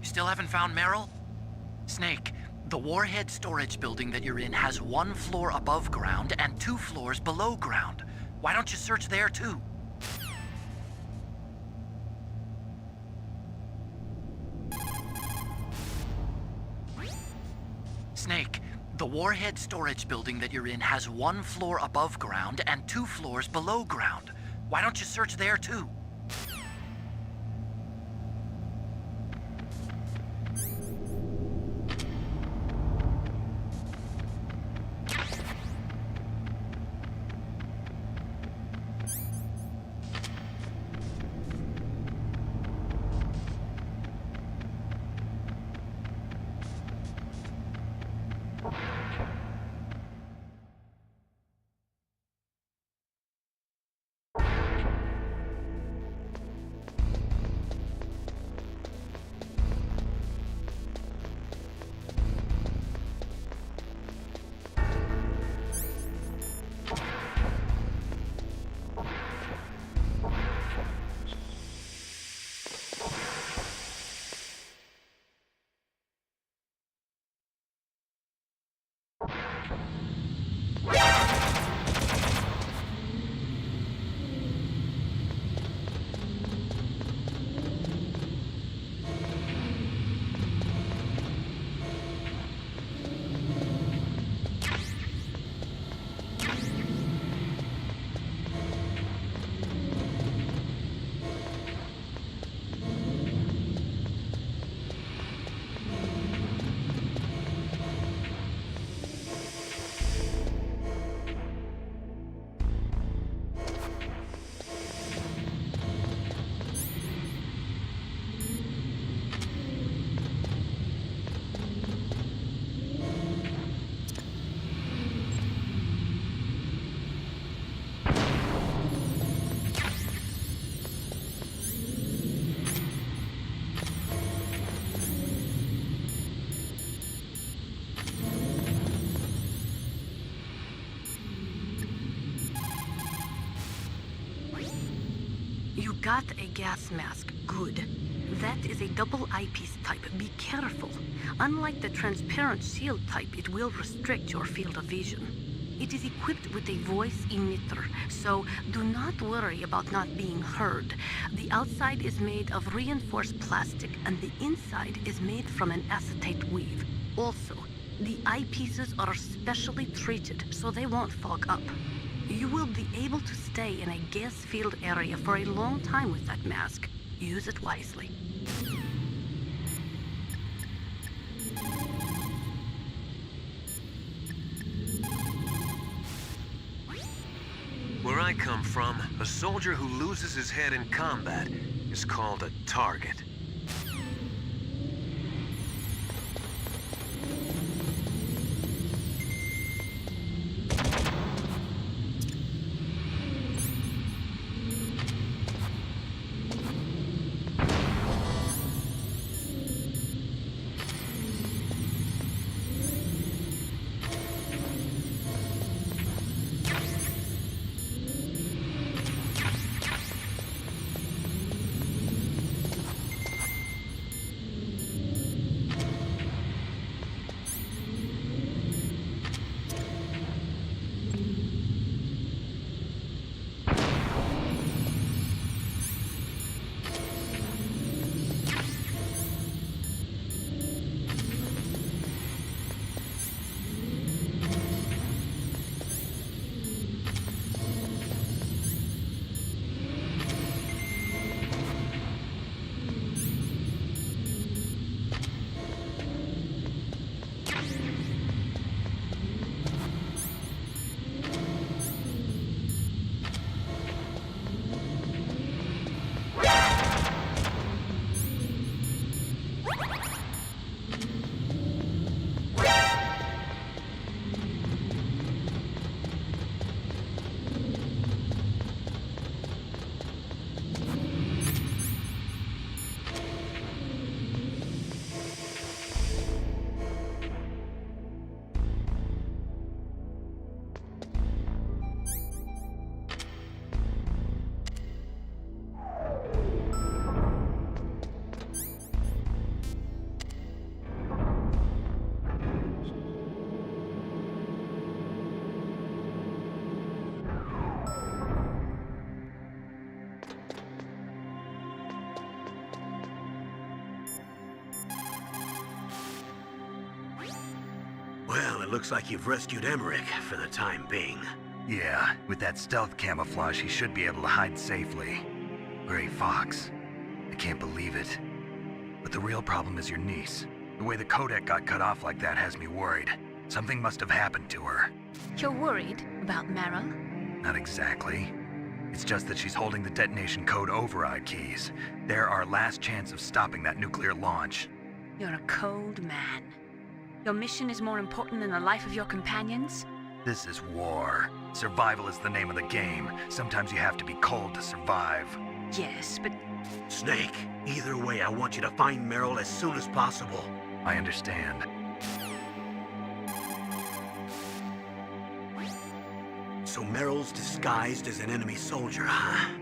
Still haven't found Meryl? Snake, the warhead storage building that you're in has 1 floor above ground and 2 floors below ground. Why don't you search there too? Snake, the warhead storage building that you're in has 1 floor above ground and 2 floors below ground. Why don't you search there too? You got a gas mask. Good. That is a double eyepiece type. Be careful. Unlike the transparent shield type, it will restrict your field of vision. It is equipped with a voice emitter, so do not worry about not being heard. The outside is made of reinforced plastic, and the inside is made from an acetate weave. Also, the eyepieces are specially treated, so they won't fog up. You will be able to stay in a gas-filled area for a long time with that mask. Use it wisely. Where I come from, a soldier who loses his head in combat is called a target. it looks like you've rescued Emmerich for the time being. Yeah, with that stealth camouflage, he should be able to hide safely. Gray Fox. I can't believe it. But the real problem is your niece. The way the codec got cut off like that has me worried. Something must have happened to her. You're worried about Meryl? Not exactly. It's just that she's holding the detonation code override keys. They're our last chance of stopping that nuclear launch. You're a cold man. Your mission is more important than the life of your companions? This is war. Survival is the name of the game. Sometimes you have to be cold to survive. Yes, but Snake, either way, I want you to find Meryl as soon as possible. I understand. So Meryl's disguised as an enemy soldier, huh?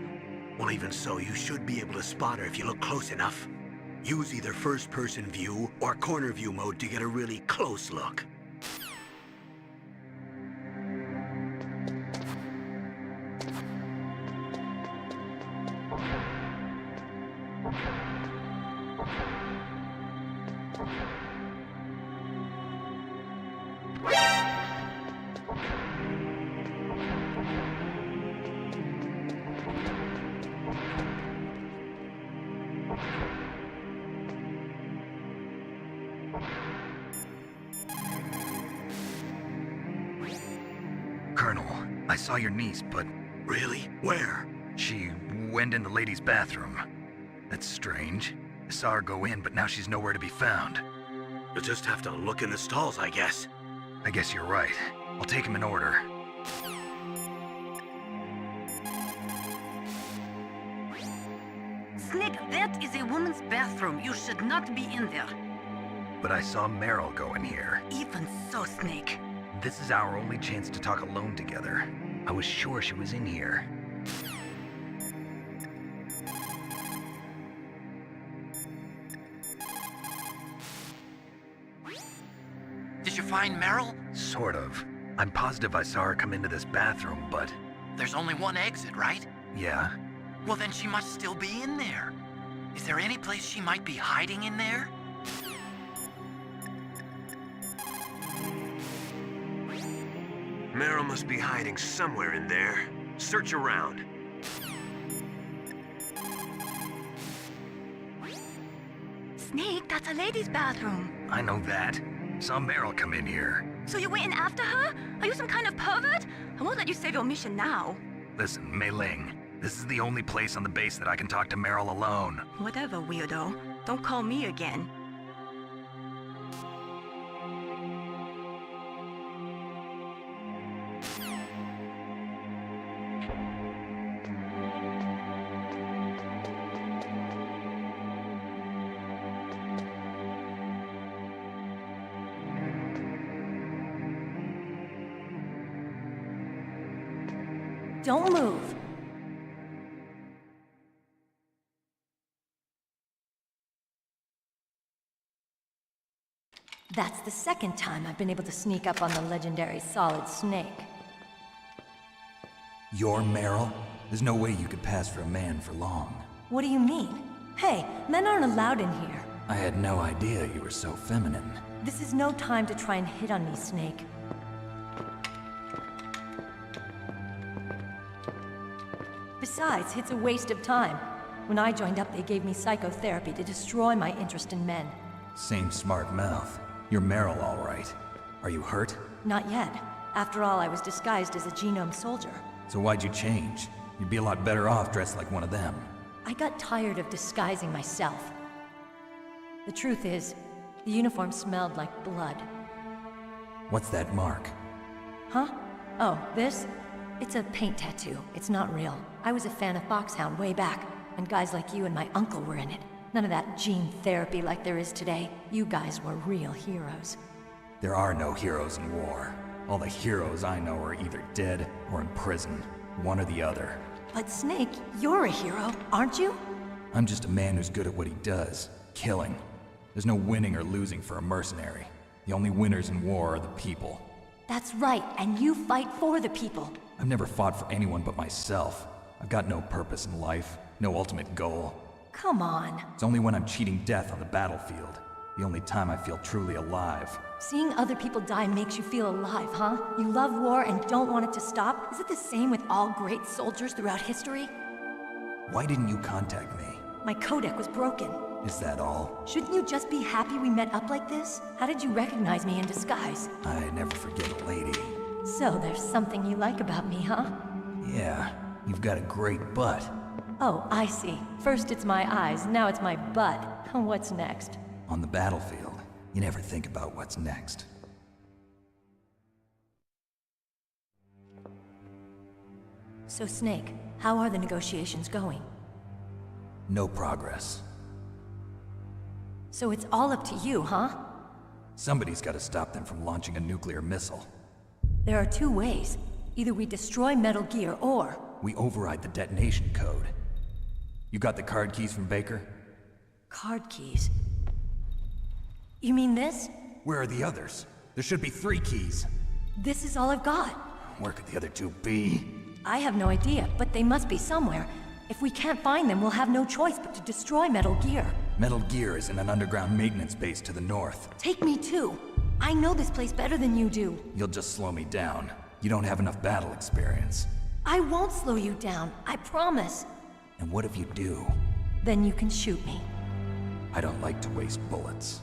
Well, even so, you should be able to spot her if you look close enough. Use either first-person view or corner view mode to get a really close look. Colonel, I saw your niece, but Really? Where? she went in the ladies' bathroom. That's strange. I saw her go in, but now she's nowhere to be found. You'll just have to look in the stalls, I guess. I guess you're right. I'll take him in order. Snake, that is a woman's bathroom. You should not be in there. But I saw Meryl go in here. Even so, Snake. This is our only chance to talk alone together. I was sure she was in here. Did you find Meryl? Sort of. I'm positive I saw her come into this bathroom, but There's only one exit, right? yeah. Well, then she must still be in there. Is there any place she might be hiding in there? Meryl must be hiding somewhere in there. Search around. Snake, that's a ladies' bathroom. I know that. Saw Meryl come in here. So you went in after her? Are you some kind of pervert? I won't let you save your mission now. Listen, Mei Ling, this is the only place on the base that I can talk to Meryl alone. Whatever, weirdo. Don't call me again. Don't move. That's the second time I've been able to sneak up on the legendary Solid Snake. You're Meryl? There's no way you could pass for a man for long. What do you mean? Hey, men aren't allowed in here. I had no idea you were so feminine. This is no time to try and hit on me, Snake. Besides, it's a waste of time. When I joined up, they gave me psychotherapy to destroy my interest in men. Same smart mouth. You're Meryl, all right. Are you hurt? Not yet. After all, I was disguised as a genome soldier. So why'd you change? You'd be a lot better off dressed like one of them. I got tired of disguising myself. The truth is, the uniform smelled like blood. What's that mark? Huh? Oh, this? It's a paint tattoo. It's not real. I was a fan of Foxhound way back, and guys like you and my uncle were in it. None of that gene therapy like there is today. You guys were real heroes. There are no heroes in war. All the heroes I know are either dead or in prison. One or the other. But Snake, you're a hero, aren't you? I'm just a man who's good at what he does. Killing. There's no winning or losing for a mercenary. The only winners in war are the people. That's right, and you fight for the people. I've never fought for anyone but myself. I've got no purpose in life, no ultimate goal. Come on. It's only when I'm cheating death on the battlefield. The only time I feel truly alive. Seeing other people die makes you feel alive, huh? You love war and don't want it to stop? Is it the same with all great soldiers throughout history? Why didn't you contact me? My codec was broken. Is that all? Shouldn't you just be happy we met up like this? How did you recognize me in disguise? I never forget a lady. So there's something you like about me, huh? Yeah, you've got a great butt. Oh, I see. First it's my eyes, now it's my butt. What's next? On the battlefield, you never think about what's next. So Snake, how are the negotiations going? No progress. So it's all up to you, huh? Somebody's got to stop them from launching a nuclear missile. There are two ways. Either we destroy Metal Gear, or... We override the detonation code. You got the card keys from Baker? Card keys? You mean this? Where are the others? There should be 3 keys. This is all I've got. Where could the other 2 be? I have no idea, but they must be somewhere. If we can't find them, we'll have no choice but to destroy Metal Gear. Metal Gear is in an underground maintenance base to the north. Take me too. I know this place better than you do. You'll just slow me down. You don't have enough battle experience. I won't slow you down, I promise. And what if you do? Then you can shoot me. I don't like to waste bullets.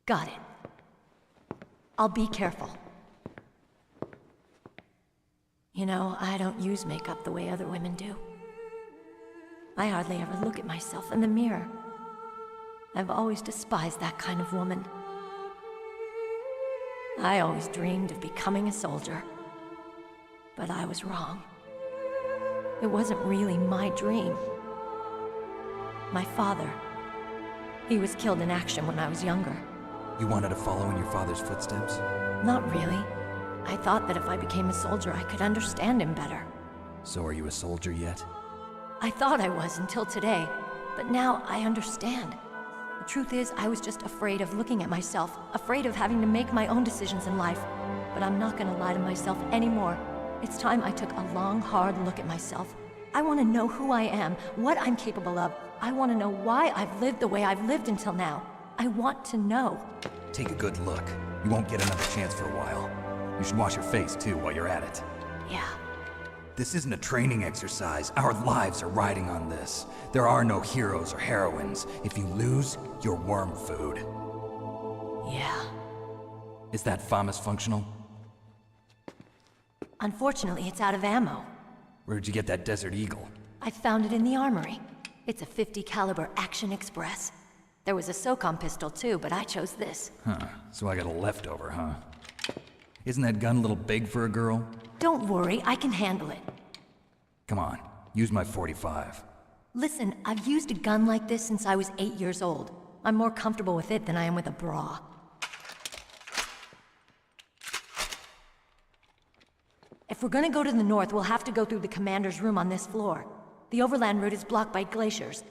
Got it. I'll be careful. You know, I don't use makeup the way other women do. I hardly ever look at myself in the mirror. I've always despised that kind of woman. I always dreamed of becoming a soldier. But I was wrong. It wasn't really my dream. My father, he was killed in action when I was younger. You wanted to follow in your father's footsteps? Not really. I thought that if I became a soldier, I could understand him better. So are you a soldier yet? I thought I was until today, but now I understand. The truth is, I was just afraid of looking at myself, afraid of having to make my own decisions in life. But I'm not gonna lie to myself anymore. It's time I took a long, hard look at myself. I want to know who I am, what I'm capable of. I want to know why I've lived the way I've lived until now. I want to know. Take a good look. You won't get another chance for a while. You should wash your face, too, while you're at it. Yeah. This isn't a training exercise. Our lives are riding on this. There are no heroes or heroines. If you lose, you're worm food. Yeah. Is that FAMAS functional? Unfortunately, it's out of ammo. Where'd you get that Desert Eagle? I found it in the armory. It's a .50 caliber Action Express. There was a SOCOM pistol too, but I chose this. Huh, so I got a leftover, huh? Isn't that gun a little big for a girl? Don't worry, I can handle it. Come on, use my .45. Listen, I've used a gun like this since I was 8 years old. I'm more comfortable with it than I am with a bra. If we're gonna go to the north, we'll have to go through the commander's room on this floor. The overland route is blocked by glaciers.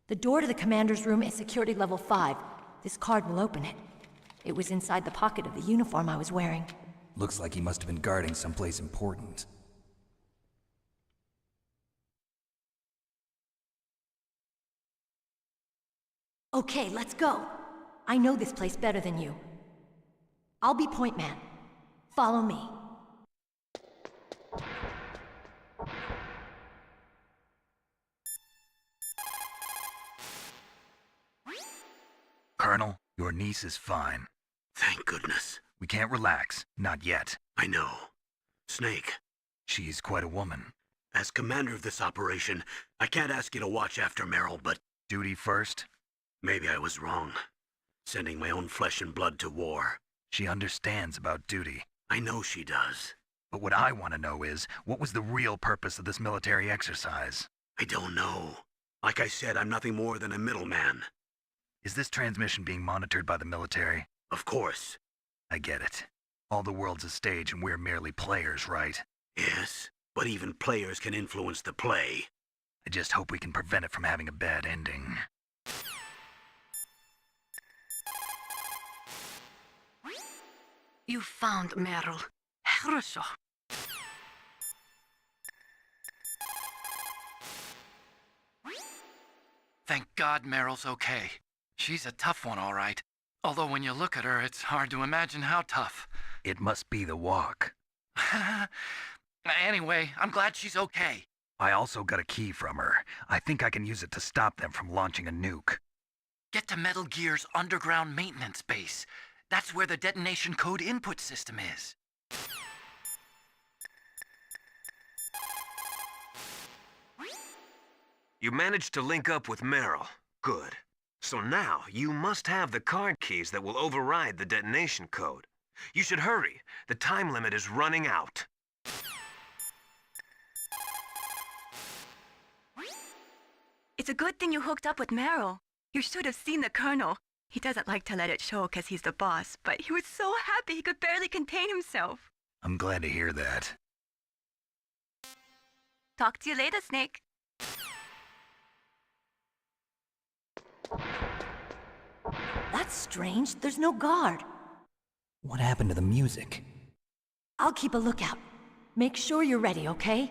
The door to the commander's room is security level 5. This card will open it. It was inside the pocket of the uniform I was wearing. Looks like he must have been guarding someplace important. Okay, let's go. I know this place better than you. I'll be point man. Follow me. Colonel, your niece is fine. Thank goodness. We can't relax. Not yet. I know. Snake, She's quite a woman. as commander of this operation, I can't ask you to watch after Meryl, but Duty first. maybe I was wrong. Sending my own flesh and blood to war. She understands about duty. I know she does. But what I want to know is, what was the real purpose of this military exercise? I don't know. Like I said, I'm nothing more than a middleman. Is this transmission being monitored by the military? Of course. I get it. All the world's a stage and we're merely players, right? Yes, but even players can influence the play. I just hope we can prevent it from having a bad ending. You found Meryl. Хорошо. Thank God Meryl's okay. She's a tough one, all right. Although when you look at her, it's hard to imagine how tough. It must be the walk. Anyway, I'm glad she's okay. I also got a key from her. I think I can use it to stop them from launching a nuke. Get to Metal Gear's underground maintenance base. That's where the detonation code input system is. You managed to link up with Meryl. Good. So now, you must have the card keys that will override the detonation code. You should hurry. The time limit is running out. It's a good thing you hooked up with Meryl. You should have seen the Colonel. He doesn't like to let it show because he's the boss, but he was so happy he could barely contain himself. I'm glad to hear that. Talk to you later, Snake. That's strange. There's no guard. What happened to the music? I'll keep a lookout. Make sure you're ready, okay?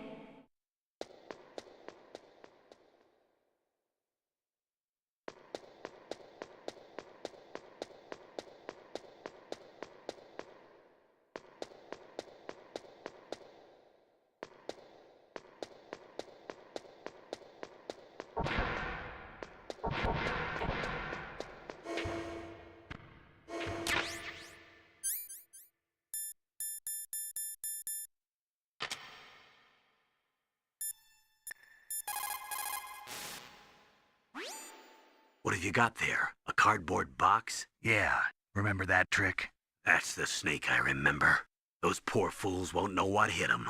What have you got there? A cardboard box? Yeah, remember that trick? That's the Snake I remember. Those poor fools won't know what hit them.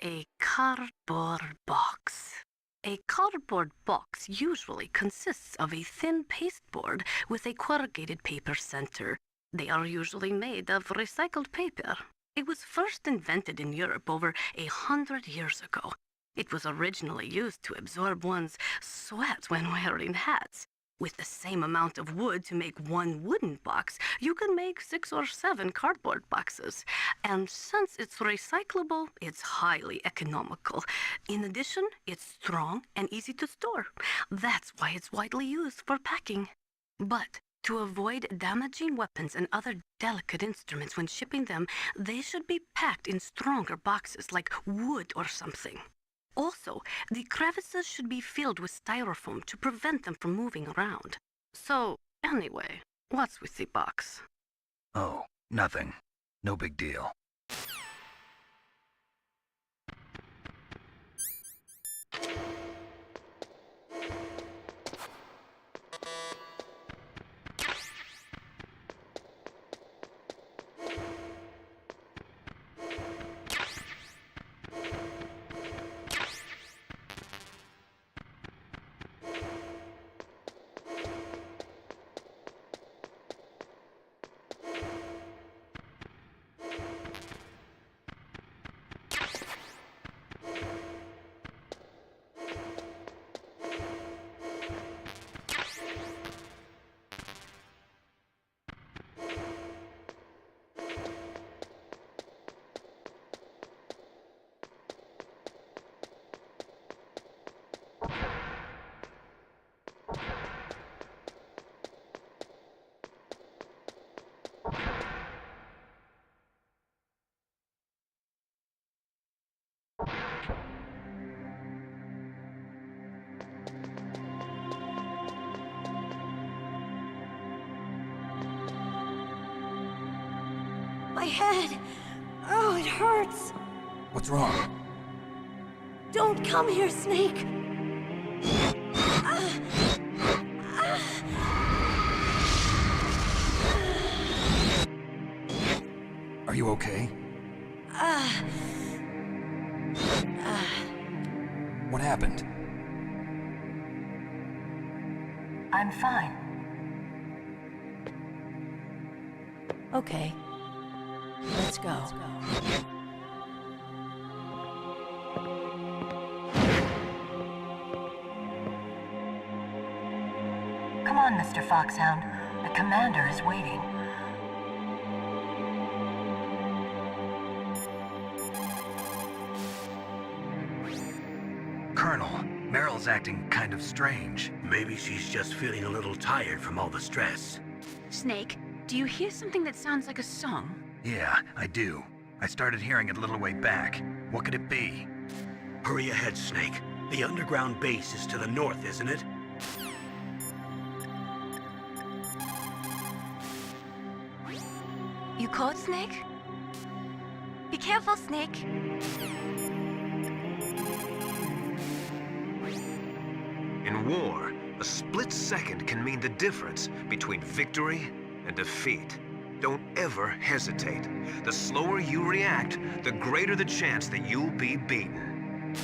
A cardboard box. A cardboard box usually consists of a thin pasteboard with a corrugated paper center. They are usually made of recycled paper. It was first invented in Europe over 100 years ago. It was originally used to absorb one's sweat when wearing hats. With the same amount of wood to make one wooden box, you can make 6 or 7 cardboard boxes. And since it's recyclable, it's highly economical. In addition, it's strong and easy to store. That's why it's widely used for packing. But to avoid damaging weapons and other delicate instruments when shipping them, they should be packed in stronger boxes like wood or something. Also, the crevices should be filled with styrofoam to prevent them from moving around. So, anyway, what's with the box? Oh, nothing. No big deal. My head! Oh, it hurts! What's wrong? Don't come here, Snake! Are you okay? What happened? I'm fine. Okay. Let's go. Come on, Mr. Foxhound. The commander is waiting. Meryl's acting kind of strange. Maybe she's just feeling a little tired from all the stress. Snake, do you hear something that sounds like a song? Yeah, I do. I started hearing it a little way back. What could it be? Hurry ahead, Snake. The underground base is to the north, isn't it? You caught Snake? Be careful, Snake. In war, a split second can mean the difference between victory and defeat. Don't ever hesitate. The slower you react, the greater the chance that you'll be beaten.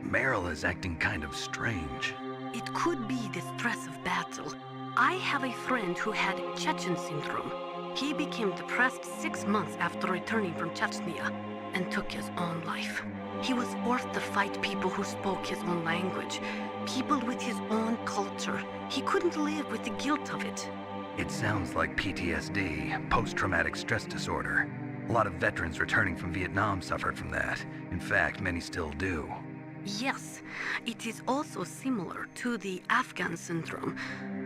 Meryl is acting kind of strange. It could be the stress of battle. I have a friend who had Chechen syndrome. He became depressed 6 months after returning from Chechnya and took his own life. He was forced to fight people who spoke his own language, people with his own culture. He couldn't live with the guilt of it. It sounds like PTSD, post-traumatic stress disorder. A lot of veterans returning from Vietnam suffered from that. In fact, many still do. Yes, it is also similar to the Afghan syndrome.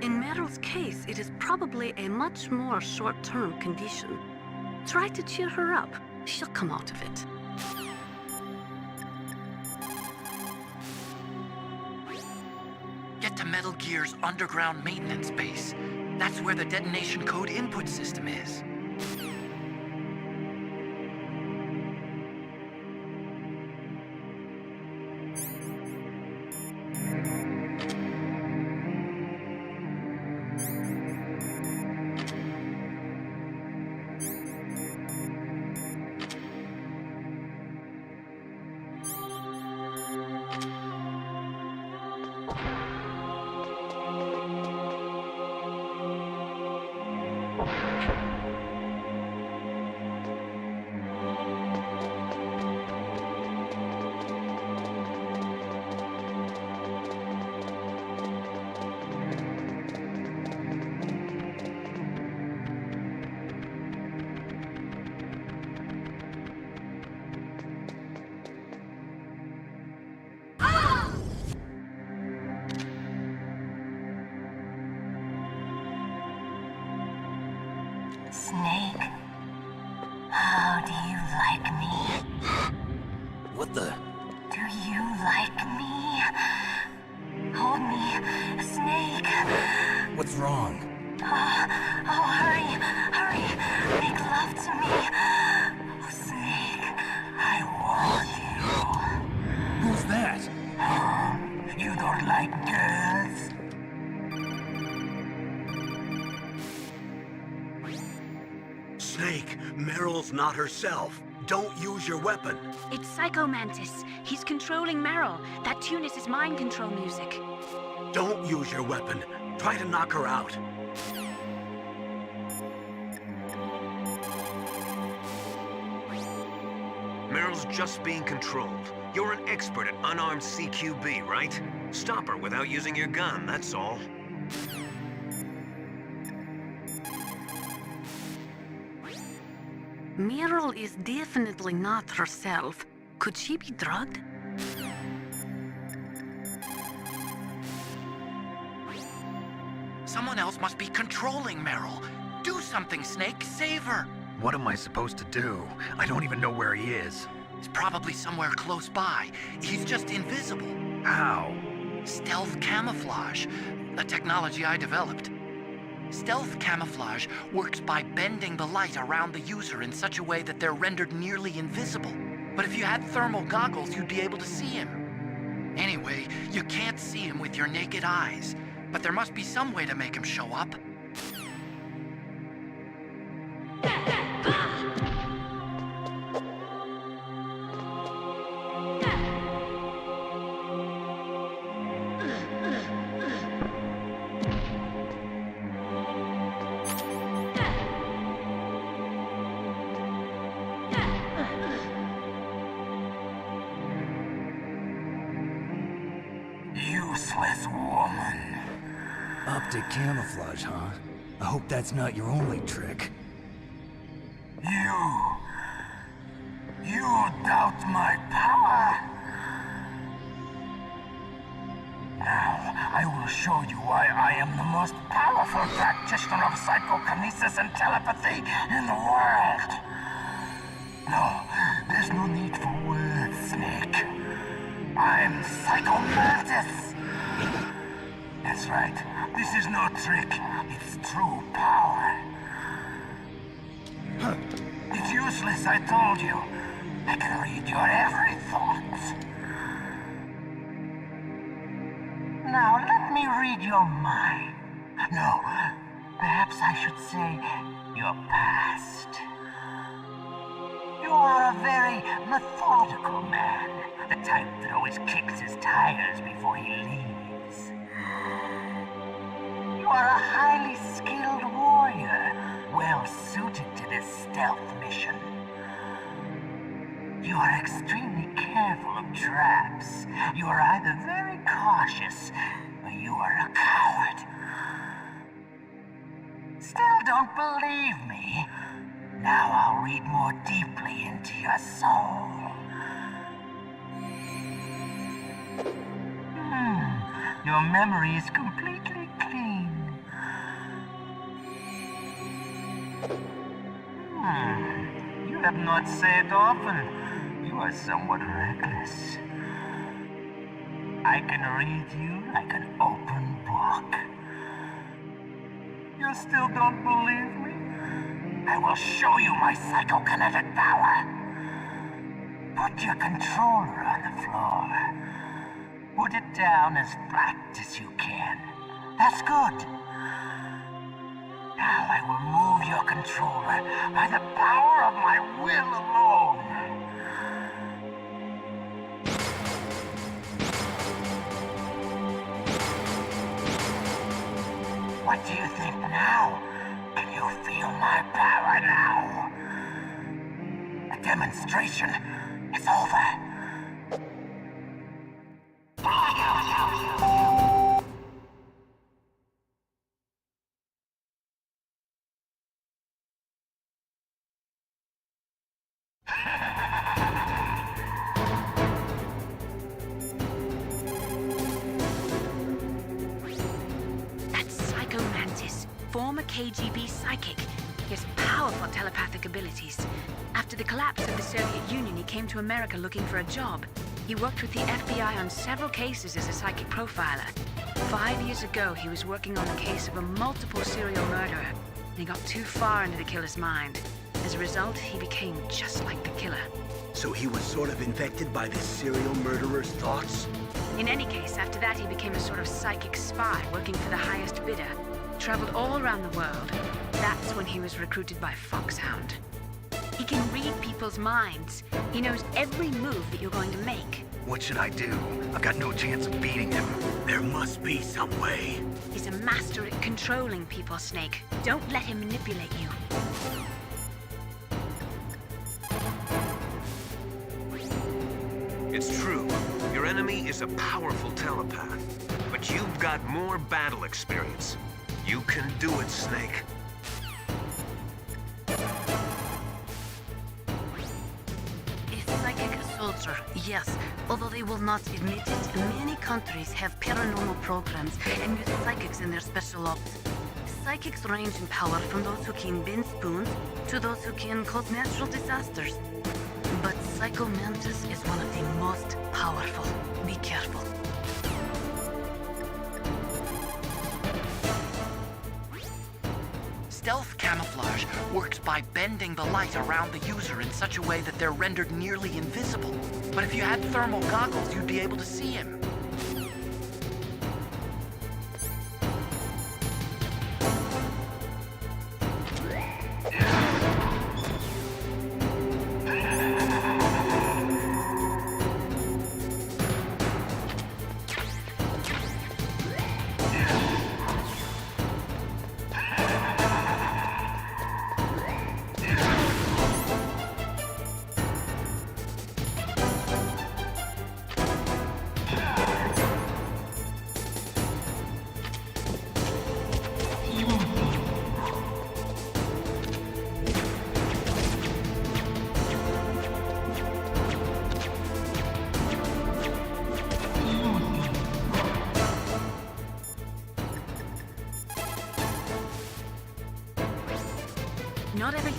In Meryl's case, it is probably a much more short-term condition. Try to cheer her up. She'll come out of it. Get to Metal Gear's underground maintenance base. That's where the detonation code input system is. Snake, how do you like me? What the? Do you like me? Hold me, Snake. What's wrong? Oh, hurry, hurry. Make love to me. Oh, Snake, I want you. Who's that? Oh, you don't like girls? Snake, Meryl's not herself. Don't use your weapon. It's Psycho Mantis. He's controlling Meryl. That tune is his mind control music. Don't use your weapon. Try to knock her out. Meryl's just being controlled. You're an expert at unarmed CQB, right? Stop her without using your gun, that's all. Meryl is definitely not herself. Could she be drugged? Someone else must be controlling Meryl. Do something, Snake. Save her. What am I supposed to do? I don't even know where he is. He's probably somewhere close by. He's just invisible. How? Stealth camouflage, a technology I developed. Stealth camouflage works by bending the light around the user in such a way that they're rendered nearly invisible. But if you had thermal goggles, you'd be able to see him. Anyway, you can't see him with your naked eyes, but there must be some way to make him show up. Useless woman. Optic camouflage, huh? I hope that's not your only trick. You. You doubt my power? Now, I will show you why I am the most powerful practitioner of psychokinesis and telepathy in the world. No, there's no need for words, Snake. I'm Psychomantis. That's right. This is no trick. It's true power. It's useless, I told you. I can read your every thought. Now, let me read your mind. No, perhaps I should say your past. You are a very methodical man. The type that always kicks his tires before he leaves. You are a highly skilled warrior, well suited to this stealth mission. You are extremely careful of traps. You are either very cautious, or you are a coward. Still don't believe me? Now I'll read more deeply into your soul. Your memory is completely clean. You have not said often. You are somewhat reckless. I can read you like an open book. You still don't believe me? I will show you my psychokinetic power. Put your controller on the floor. Put it down as flat as you can. That's good. Now I will move your controller by the power of my will alone. What do you think now? Can you feel my power now? The demonstration is over. Former KGB psychic. He has powerful telepathic abilities. After the collapse of the Soviet Union, he came to America looking for a job. He worked with the FBI on several cases as a psychic profiler. 5 years ago, he was working on the case of a multiple serial murderer, and he got too far into the killer's mind. As a result, he became just like the killer. So he was sort of infected by this serial murderer's thoughts? In any case, after that, he became a sort of psychic spy working for the highest bidder. Traveled all around the world. That's when he was recruited by Foxhound. He can read people's minds. He knows every move that you're going to make. What should I do? I've got no chance of beating him. There must be some way. He's a master at controlling people, Snake. Don't let him manipulate you. It's true. Your enemy is a powerful telepath. But you've got more battle experience. You can do it, Snake. A psychic soldier, yes. Although they will not admit it, many countries have paranormal programs and use psychics in their special ops. Psychics range in power from those who can bend spoons to those who can cause natural disasters. But Psycho Mantis is one of the most powerful. Be careful. Stealth camouflage works by bending the light around the user in such a way that they're rendered nearly invisible. But if you had thermal goggles, you'd be able to see him.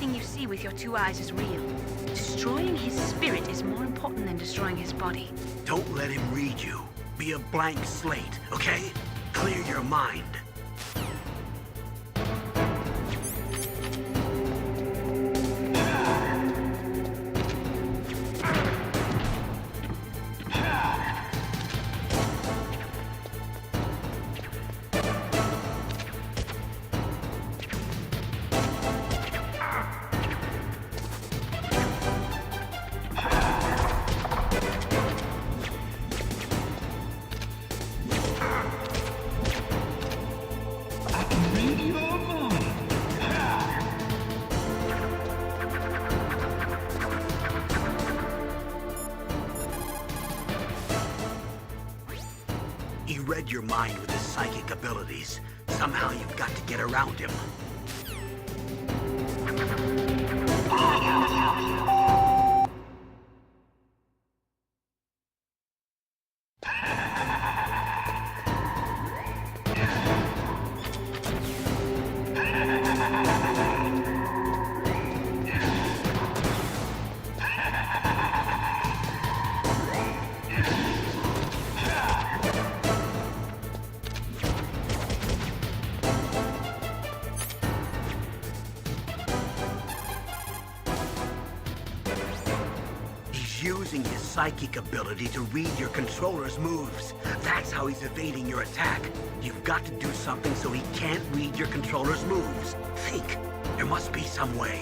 everything you see with your 2 eyes is real. Destroying his spirit is more important than destroying his body. Don't let him read you. Be a blank slate, okay? Clear your mind. He read your mind with his psychic abilities. Somehow you've got to get around him. Using his psychic ability to read your controller's moves. That's how he's evading your attack. You've got to do something so he can't read your controller's moves. Think. There must be some way.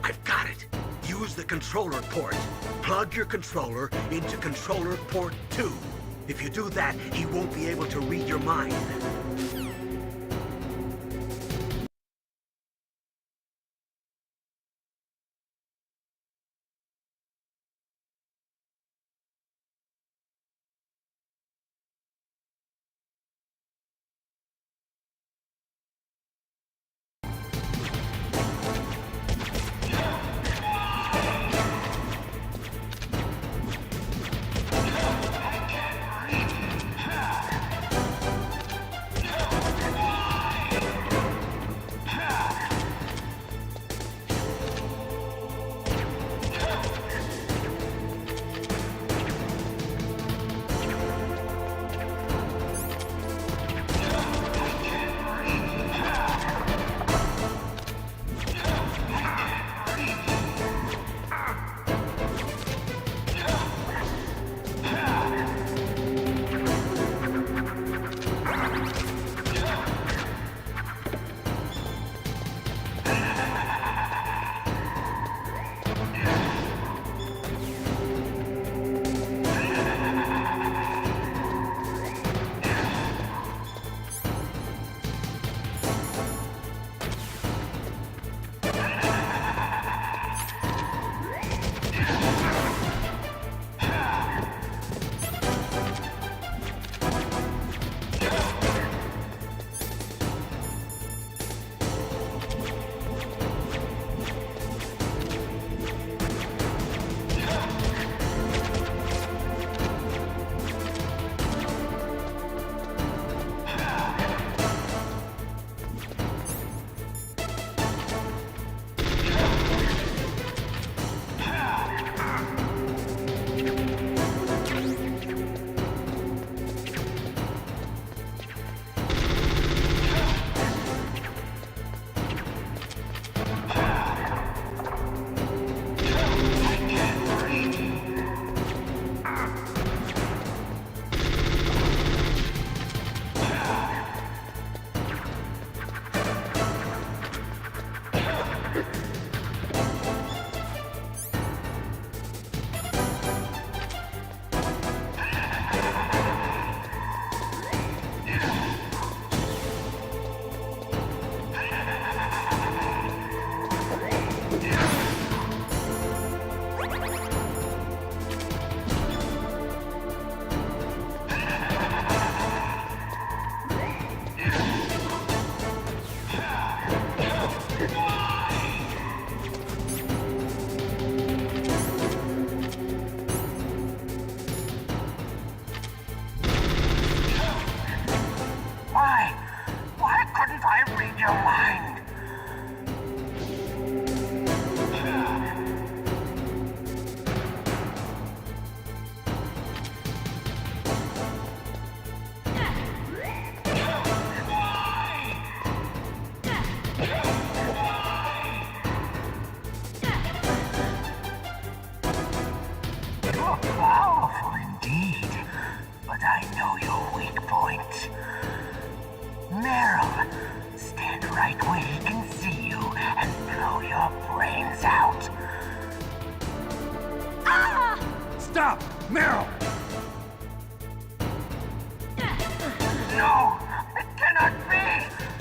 I've got it. Use the controller port. Plug your controller into controller port 2. If you do that, he won't be able to read your mind. Meryl, stand right where he can see you and blow your brains out. Stop! Meryl! No! It cannot be!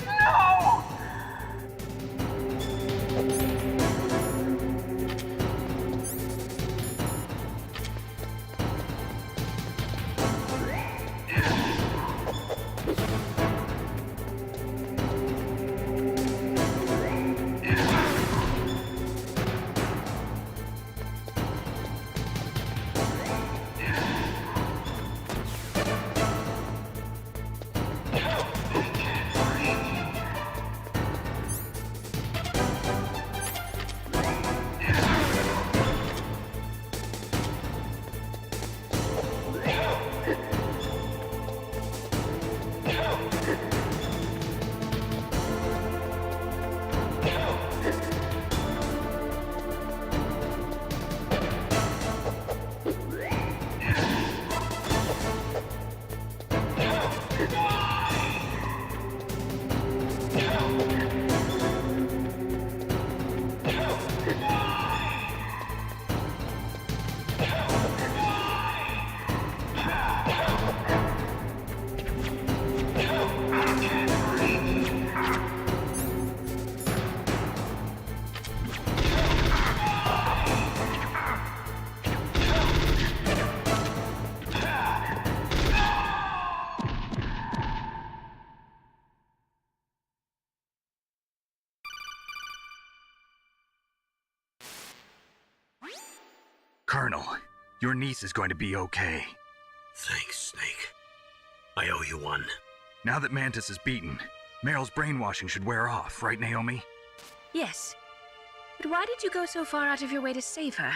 No! Colonel, your niece is going to be okay. Thanks, Snake. I owe you one. Now that Mantis is beaten, Meryl's brainwashing should wear off, right, Naomi? Yes. But why did you go so far out of your way to save her?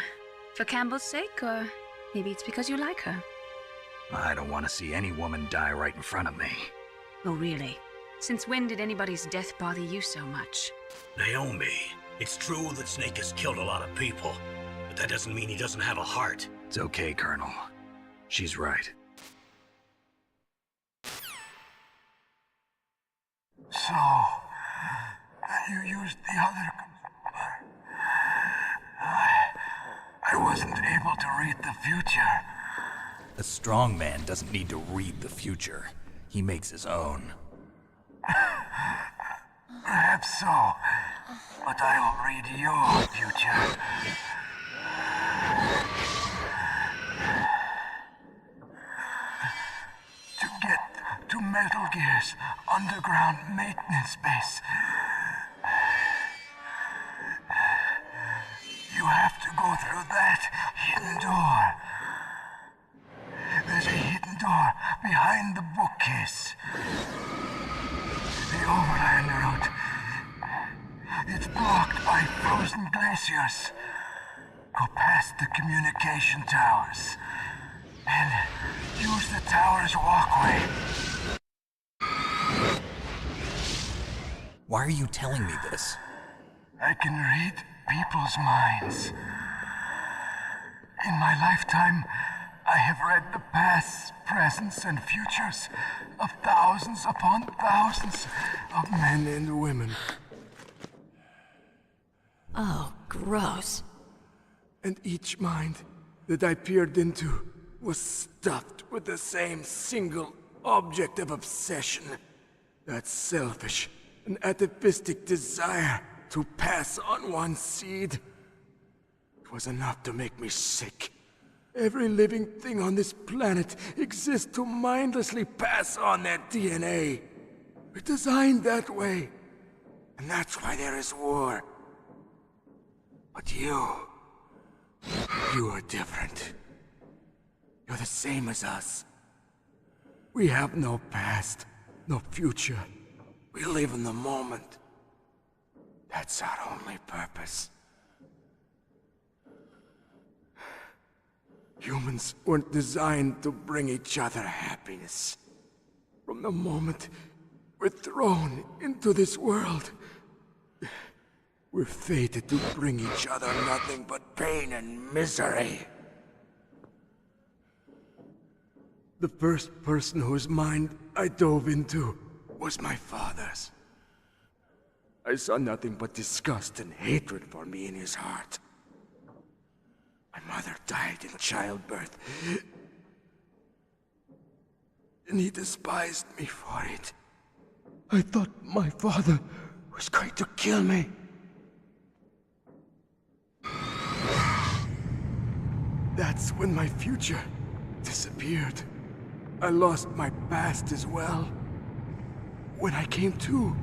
For Campbell's sake, or maybe it's because you like her? I don't want to see any woman die right in front of me. Oh, really? Since when did anybody's death bother you so much? Naomi, it's true that Snake has killed a lot of people, but that doesn't mean he doesn't have a heart. It's okay, Colonel. She's right. So, you used the other... I wasn't able to read the future. A strong man doesn't need to read the future. He makes his own. Perhaps so, but I'll read your future. To get to Metal Gear's underground maintenance base, you have to go through that hidden door. There's a hidden door behind the bookcase. The overland route. It's blocked by frozen glaciers. Go past the communication towers. And use the tower's walkway. Why are you telling me this? I can read people's minds. In my lifetime, I have read the pasts, presents, and futures of thousands upon thousands of men and women. Oh, gross. And each mind that I peered into was stuffed with the same single object of obsession. That selfish and atavistic desire to pass on one seed. It was enough to make me sick. Every living thing on this planet exists to mindlessly pass on their DNA. We're designed that way. And that's why there is war. But you are different. You're the same as us. We have no past, no future. We live in the moment. That's our only purpose. Humans weren't designed to bring each other happiness. From the moment we're thrown into this world, we're fated to bring each other nothing but pain and misery. The first person whose mind I dove into was my father's. I saw nothing but disgust and hatred for me in his heart. My mother died in childbirth, and he despised me for it. I thought my father was going to kill me. That's when my future disappeared. I lost my past as well. When I came to,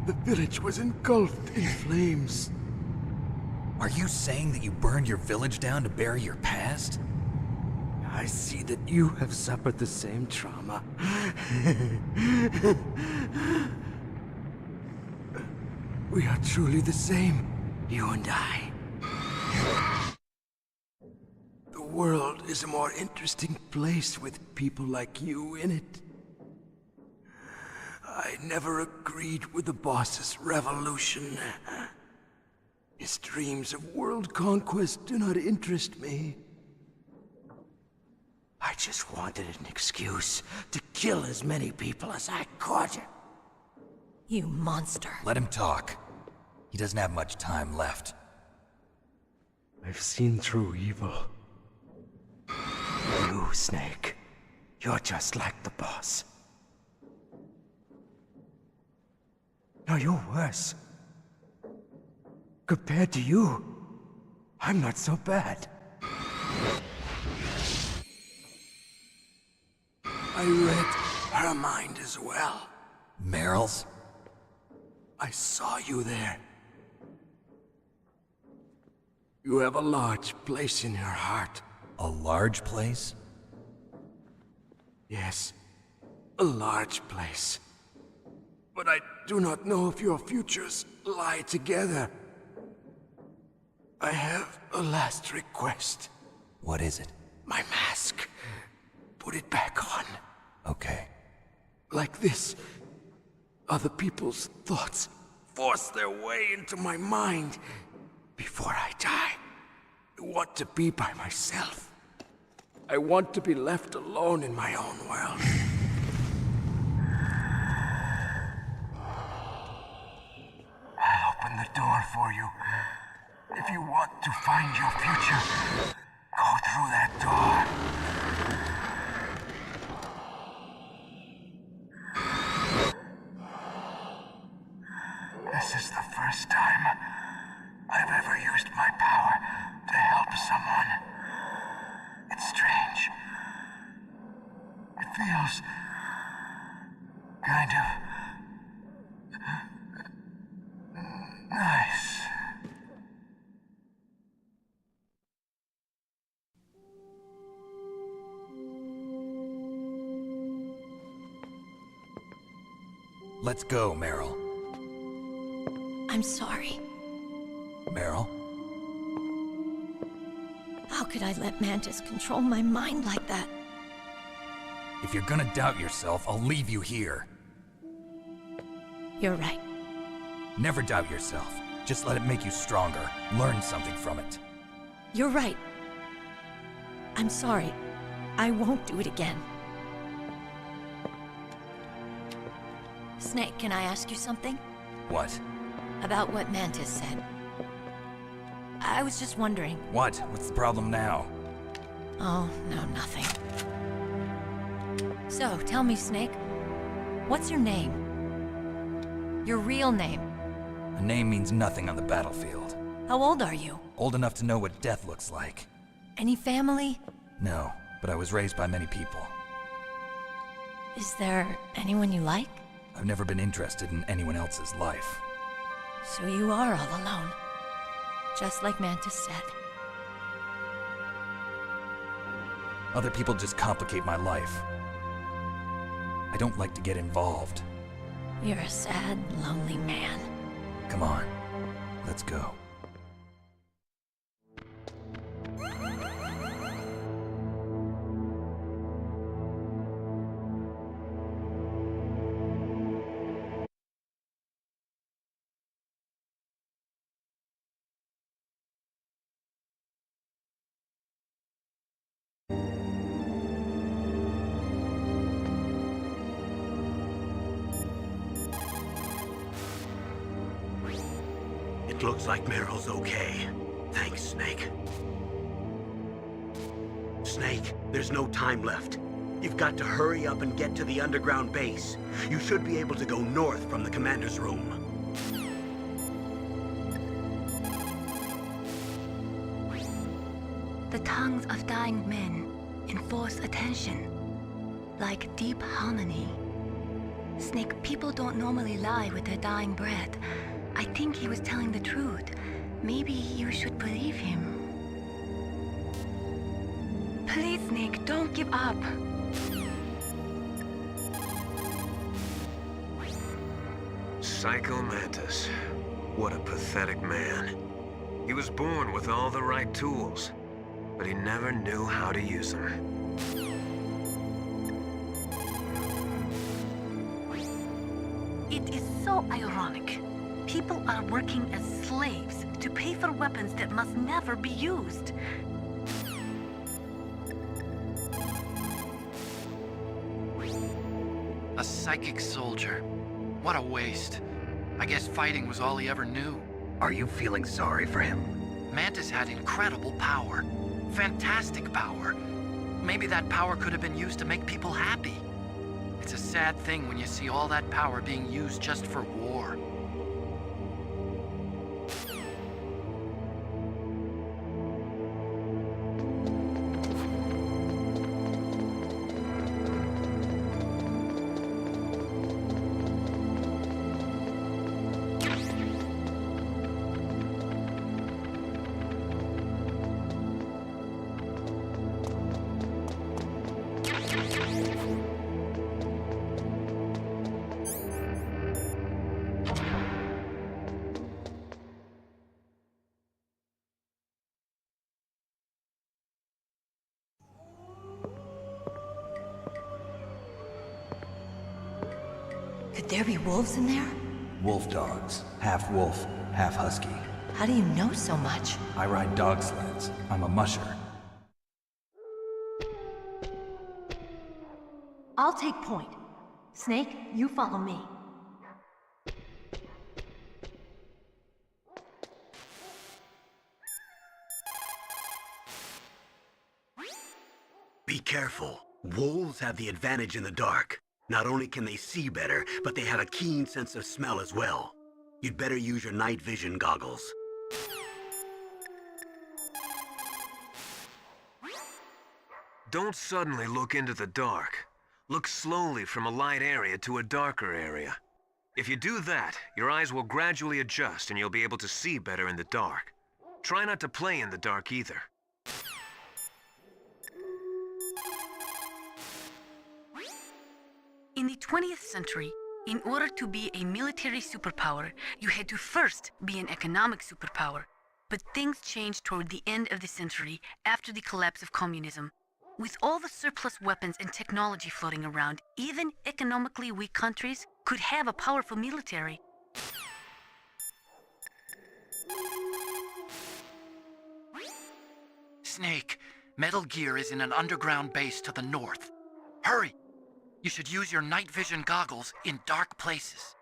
the village was engulfed in flames. Are you saying that you burned your village down to bury your past? I see that you have suffered the same trauma. We are truly the same, you and I. The world is a more interesting place with people like you in it. I never agreed with the boss's revolution. His dreams of world conquest do not interest me. I just wanted an excuse to kill as many people as I could. You monster. Let him talk. He doesn't have much time left. I've seen through evil. You, Snake, you're just like the boss. No, you're worse. Compared to you, I'm not so bad. I read her mind as well. Meryl's? I saw you there. You have a large place in her heart. A large place? Yes, a large place. But I do not know if your futures lie together. I have a last request. What is it? My mask. Put it back on. Okay. Like this, other people's thoughts force their way into my mind. Before I die, I want to be by myself. I want to be left alone in my own world. I'll open the door for you. If you want to find your future, go through that door. This is the first time I've ever used my power to help someone. It's strange. It feels kind of nice. Let's go, Meryl. I'm sorry. Meryl? How could I let Mantis control my mind like that? If you're gonna doubt yourself, I'll leave you here. You're right. Never doubt yourself. Just let it make you stronger. Learn something from it. You're right. I'm sorry. I won't do it again. Snake, can I ask you something? What? About what Mantis said. I was just wondering. What? What's the problem now? Oh, no, nothing. So, tell me, Snake. What's your name? Your real name? A name means nothing on the battlefield. How old are you? Old enough to know what death looks like. Any family? No, but I was raised by many people. Is there anyone you like? I've never been interested in anyone else's life. So you are all alone. Just like Mantis said. Other people just complicate my life. I don't like to get involved. You're a sad, lonely man. Come on, let's go. It looks like Meryl's okay. Thanks, Snake. Snake, there's no time left. You've got to hurry up and get to the underground base. You should be able to go north from the commander's room. The tongues of dying men enforce attention, like deep harmony. Snake, people don't normally lie with their dying breath. I think he was telling the truth. Maybe you should believe him. Please, Snake, don't give up. Psycho Mantis. What a pathetic man. He was born with all the right tools, but he never knew how to use them. It is so ironic. People are working as slaves to pay for weapons that must never be used. A psychic soldier. What a waste. I guess fighting was all he ever knew. Are you feeling sorry for him? Mantis had incredible power. Fantastic power. Maybe that power could have been used to make people happy. It's a sad thing when you see all that power being used just for war. Could there be wolves in there? Wolf dogs. Half wolf, half husky. How do you know so much? I ride dog sleds. I'm a musher. I'll take point. Snake, you follow me. Be careful. Wolves have the advantage in the dark. Not only can they see better, but they have a keen sense of smell as well. You'd better use your night vision goggles. Don't suddenly look into the dark. Look slowly from a light area to a darker area. If you do that, your eyes will gradually adjust and you'll be able to see better in the dark. Try not to play in the dark either. In the 20th century, in order to be a military superpower, you had to first be an economic superpower. But things changed toward the end of the century after the collapse of communism. With all the surplus weapons and technology floating around, even economically weak countries could have a powerful military. Snake, Metal Gear is in an underground base to the north. Hurry! You should use your night vision goggles in dark places.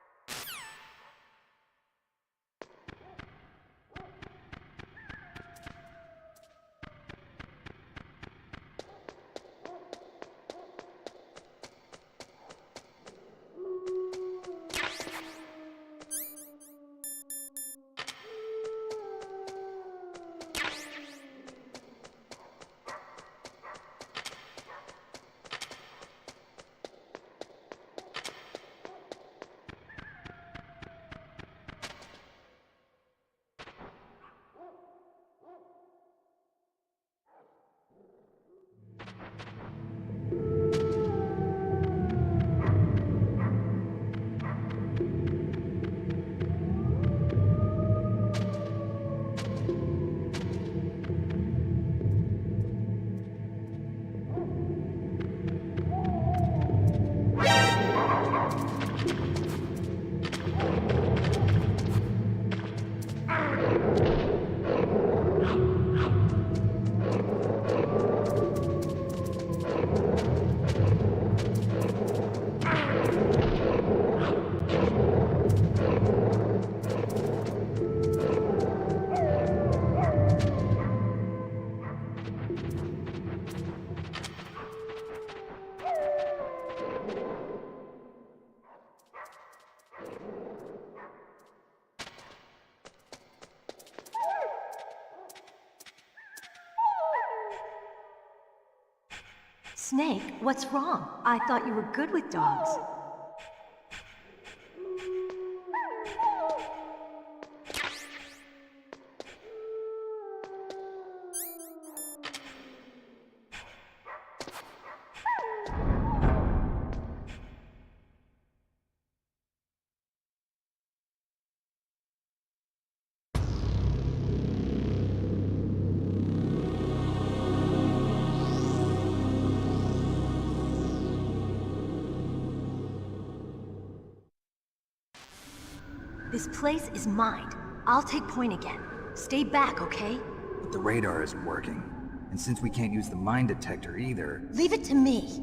Snake, what's wrong? I thought you were good with dogs. This place is mine. I'll take point again. Stay back, okay? But the radar isn't working. And since we can't use the mine detector either... Leave it to me.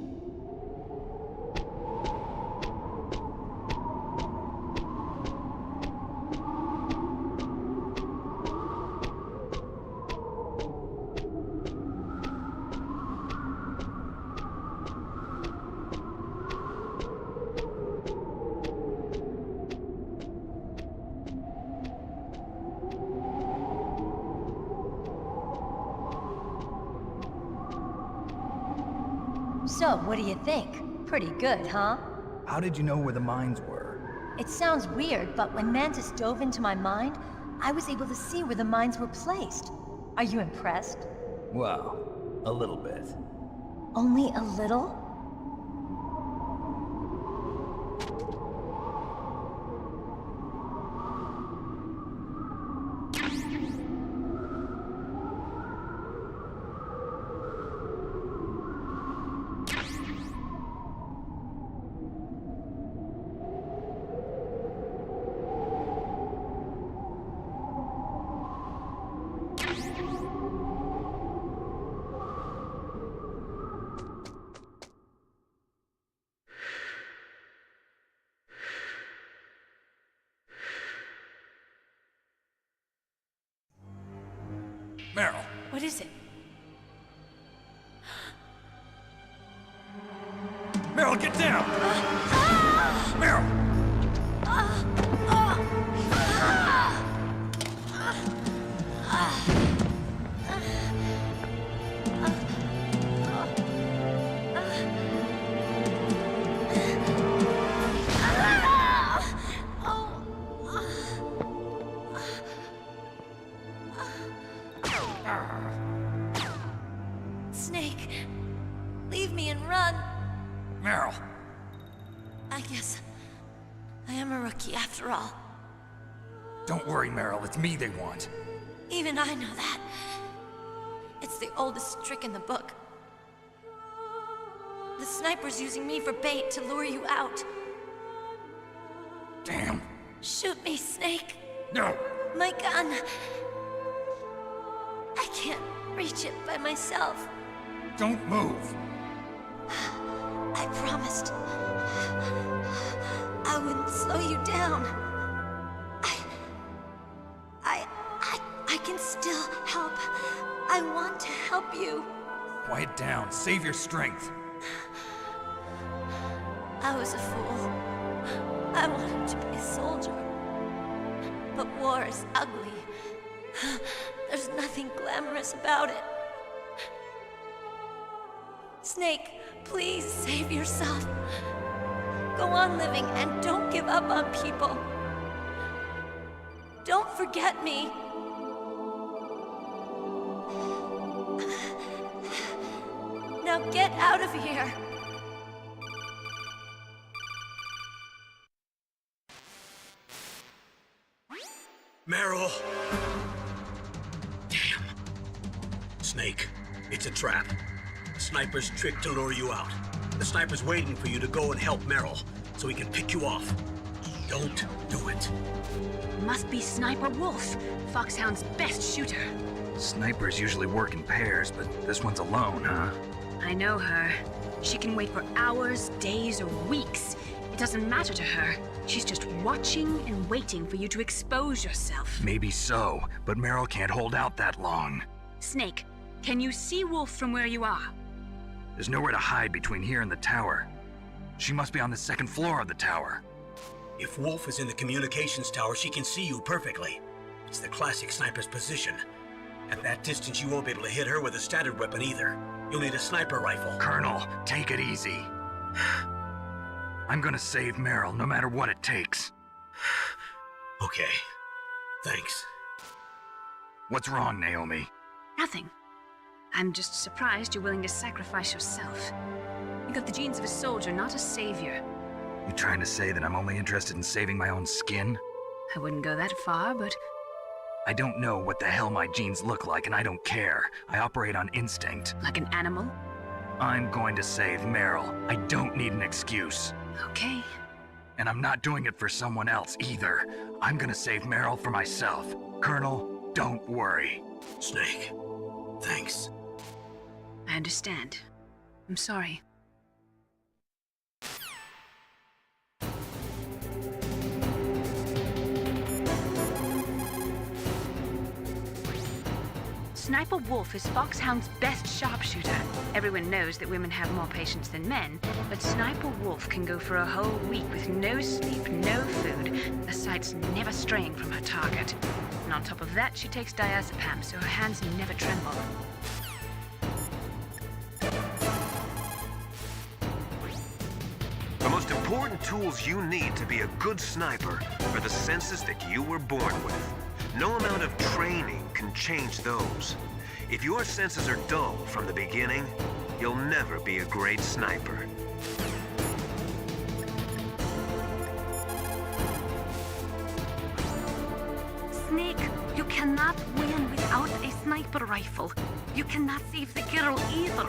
So, what do you think? Pretty good, huh? How did you know where the mines were? It sounds weird, but when Mantis dove into my mind, I was able to see where the mines were placed. Are you impressed? Well, a little bit. Only a little? Meryl! What is it? Meryl, get down! Meryl! Snake, leave me and run. Meryl! I guess I am a rookie after all. Don't worry, Meryl. It's me they want. Even I know that. It's the oldest trick in the book. The sniper's using me for bait to lure you out. Damn. Shoot me, Snake. No! My gun. I can't reach it by myself. Don't move! I promised. I wouldn't slow you down. I can still help. I want to help you. Quiet down. Save your strength. I was a fool. I wanted to be a soldier. But war is ugly. There's nothing glamorous about it. Snake, please save yourself. Go on living and don't give up on people. Don't forget me. Now get out of here. Meryl! Damn. Snake, it's a trap. Sniper's trick to lure you out. The sniper's waiting for you to go and help Meryl, so he can pick you off. Don't do it. Must be Sniper Wolf, Foxhound's best shooter. Snipers usually work in pairs, but this one's alone, huh? I know her. She can wait for hours, days, or weeks. It doesn't matter to her. She's just watching and waiting for you to expose yourself. Maybe so, but Meryl can't hold out that long. Snake, can you see Wolf from where you are? There's nowhere to hide between here and the tower. She must be on the second floor of the tower. If Wolf is in the communications tower, she can see you perfectly. It's the classic sniper's position. At that distance, you won't be able to hit her with a standard weapon either. You'll need a sniper rifle. Colonel, take it easy. I'm gonna save Meryl, no matter what it takes. Okay. Thanks. What's wrong, Naomi? Nothing. I'm just surprised you're willing to sacrifice yourself. You got the genes of a soldier, not a savior. You trying to say that I'm only interested in saving my own skin? I wouldn't go that far, but I don't know what the hell my genes look like, and I don't care. I operate on instinct. like an animal? I'm going to save Meryl. I don't need an excuse. Okay. And I'm not doing it for someone else either. I'm gonna save Meryl for myself. Colonel, don't worry. Snake, thanks. I understand. I'm sorry. Sniper Wolf is Foxhound's best sharpshooter. Everyone knows that women have more patience than men, but Sniper Wolf can go for a whole week with no sleep, no food, her sights never straying from her target. And on top of that, she takes diazepam, so her hands never tremble. The most important tools you need to be a good sniper are the senses that you were born with. No amount of training can change those. If your senses are dull from the beginning, you'll never be a great sniper. Snake, you cannot win without a sniper rifle. You cannot save the girl either.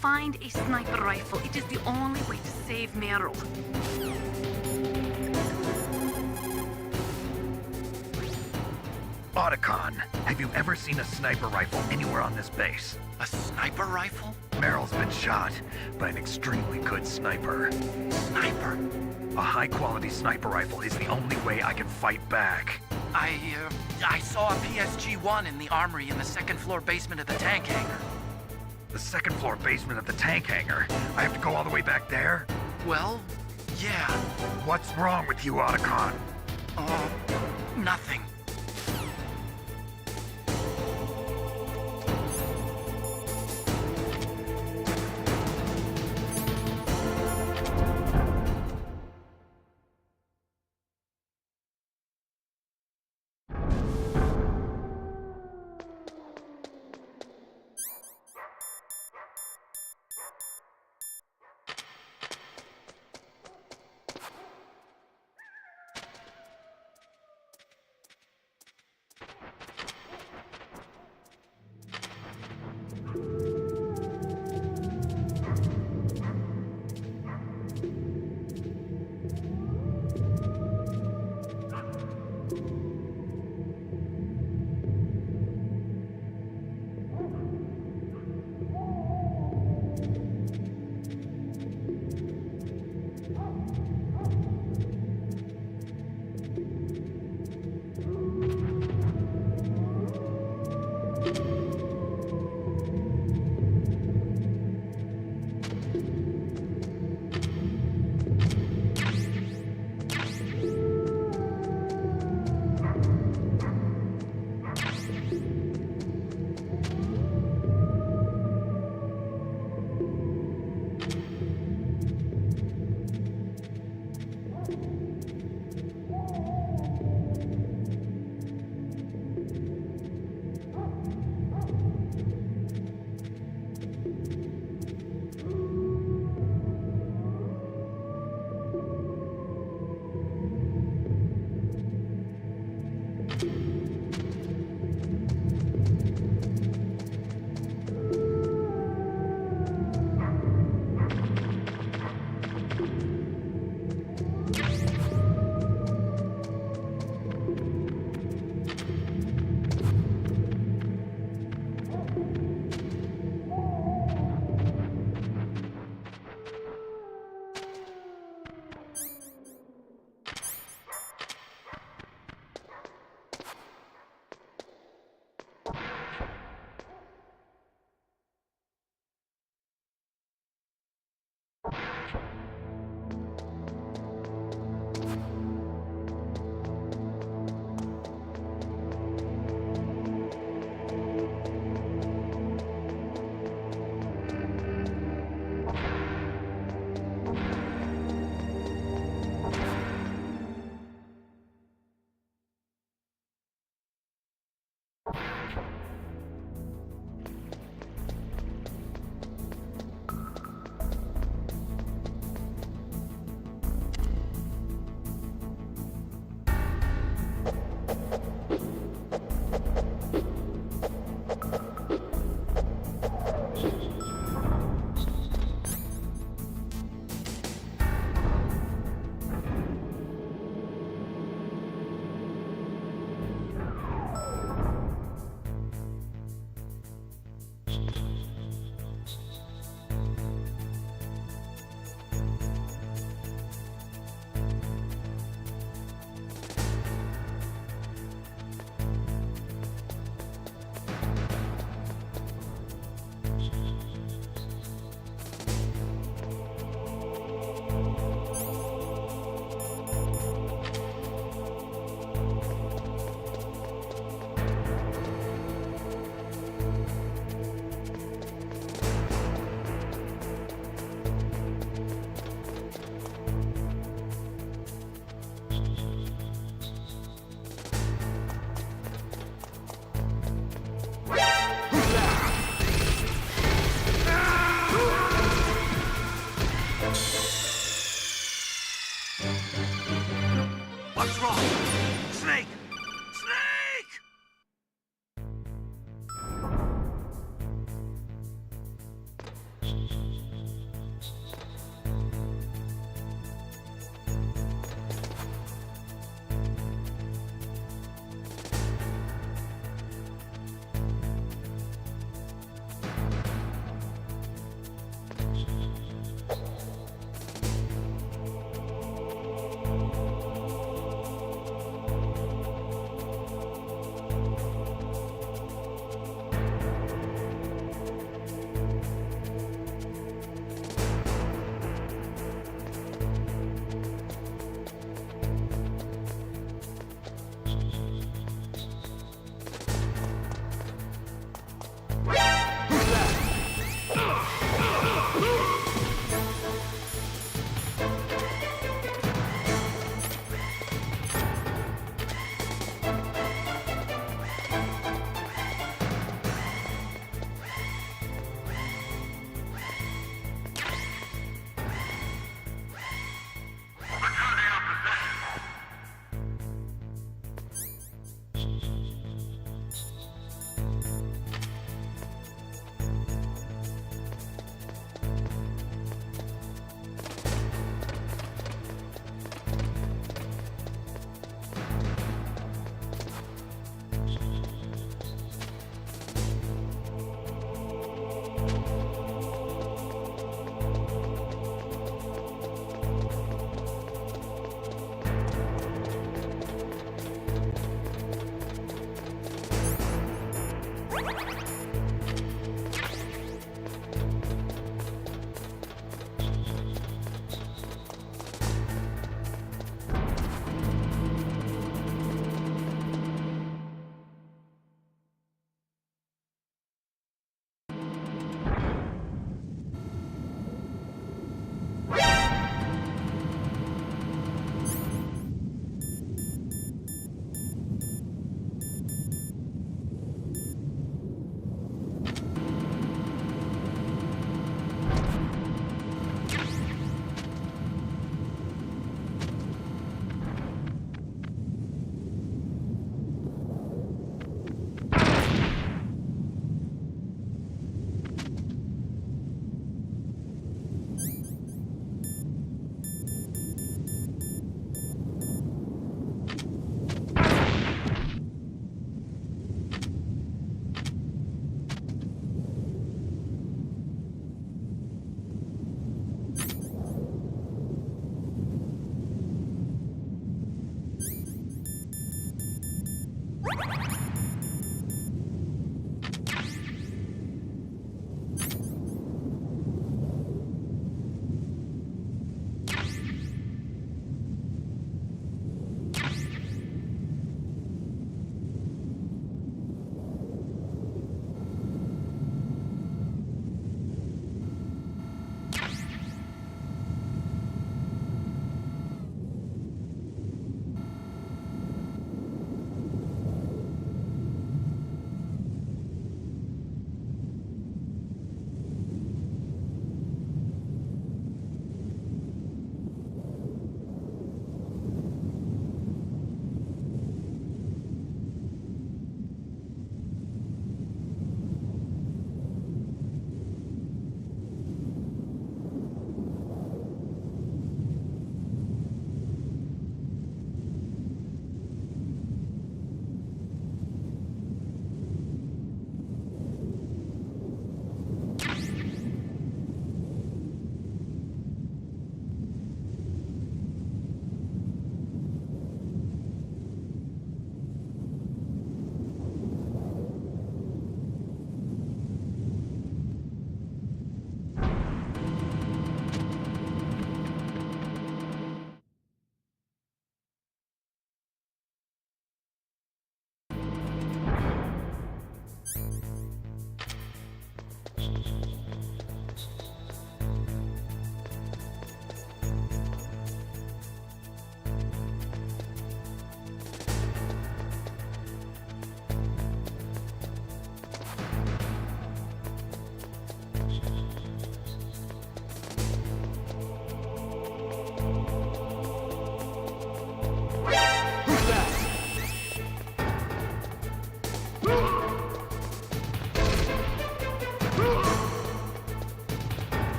Find a sniper rifle. It is the only way to save Meryl. Otacon, have you ever seen a sniper rifle anywhere on this base? A sniper rifle? Meryl's been shot by an extremely good sniper. Sniper? A high-quality sniper rifle is the only way I can fight back. I saw a PSG-1 in the armory in the second-floor basement of the tank hangar. The second-floor basement of the tank hangar? I have to go all the way back there? Well, yeah. What's wrong with you, Otacon? Nothing.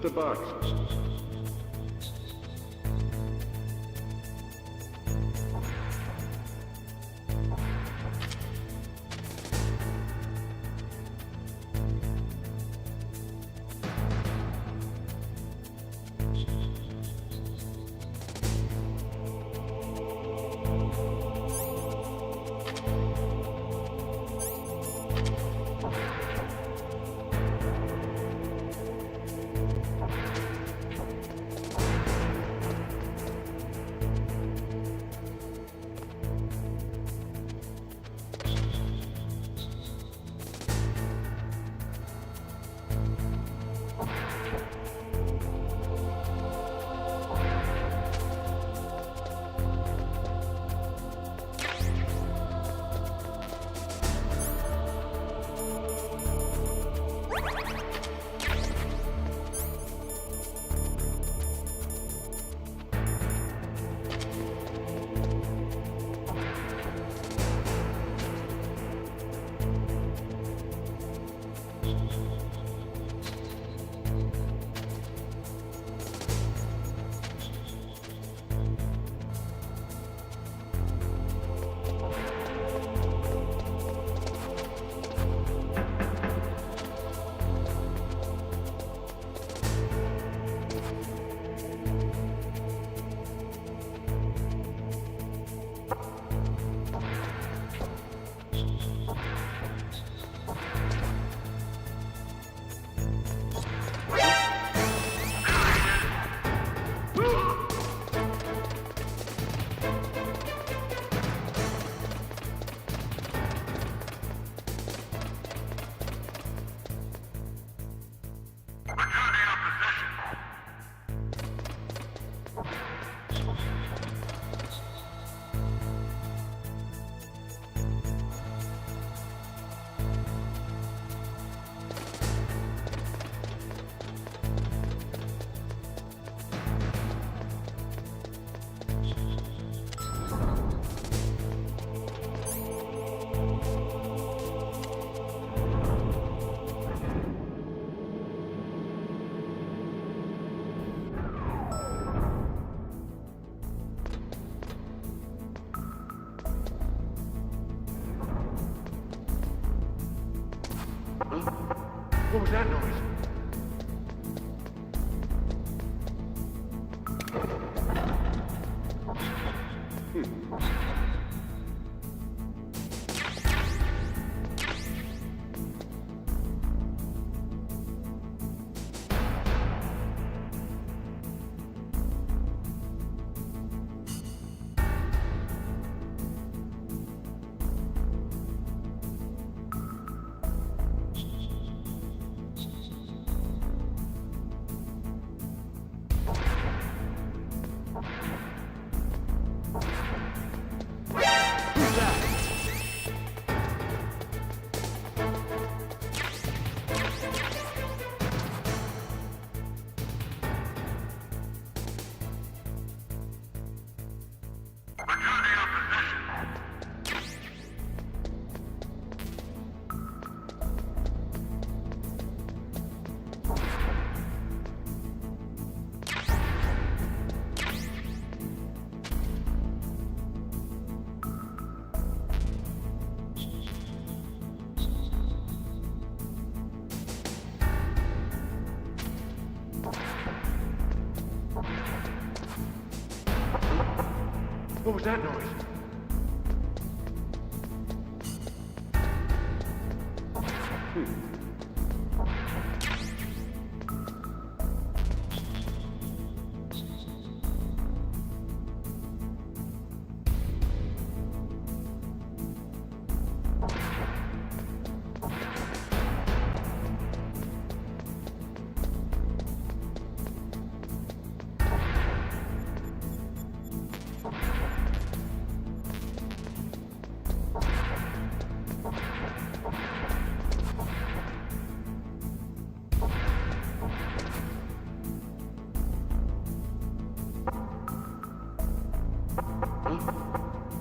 Just a box. What was that noise? What was that noise?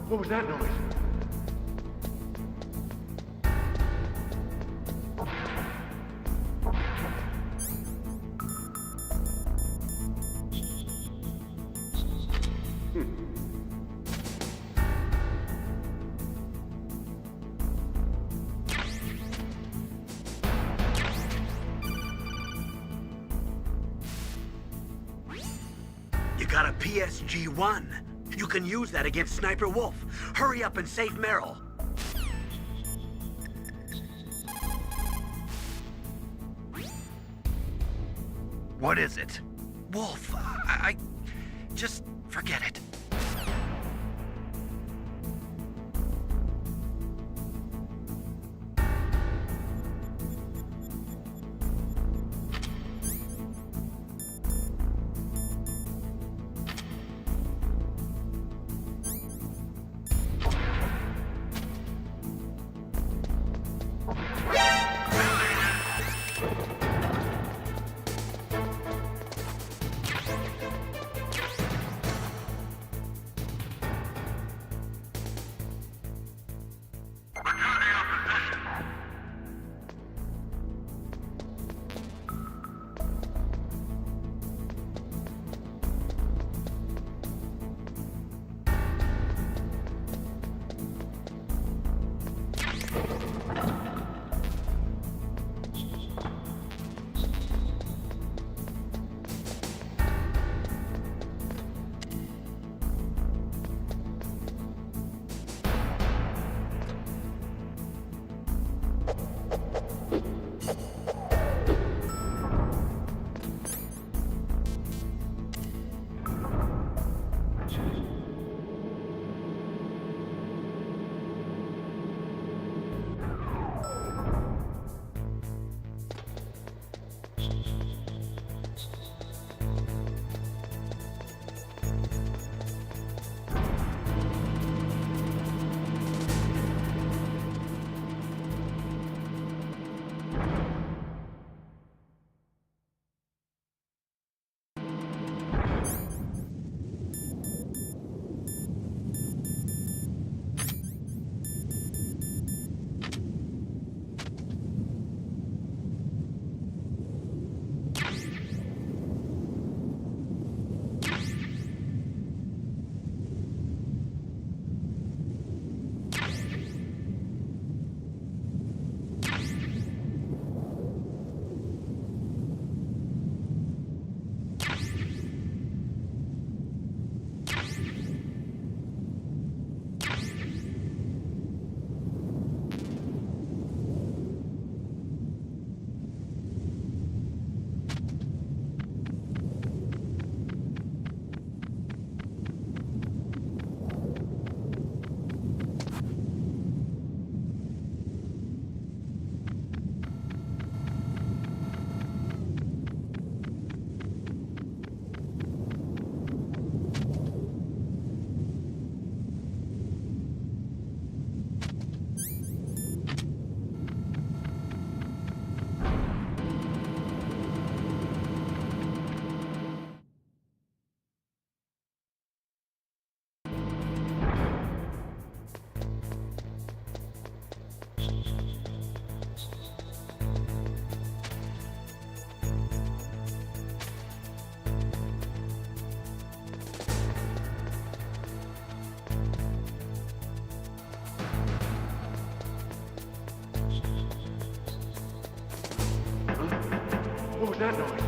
What was that noise? PSG-1. You can use that against Sniper Wolf. Hurry up and save Meryl. What is it? Wolf, I just forget it. What was that noise?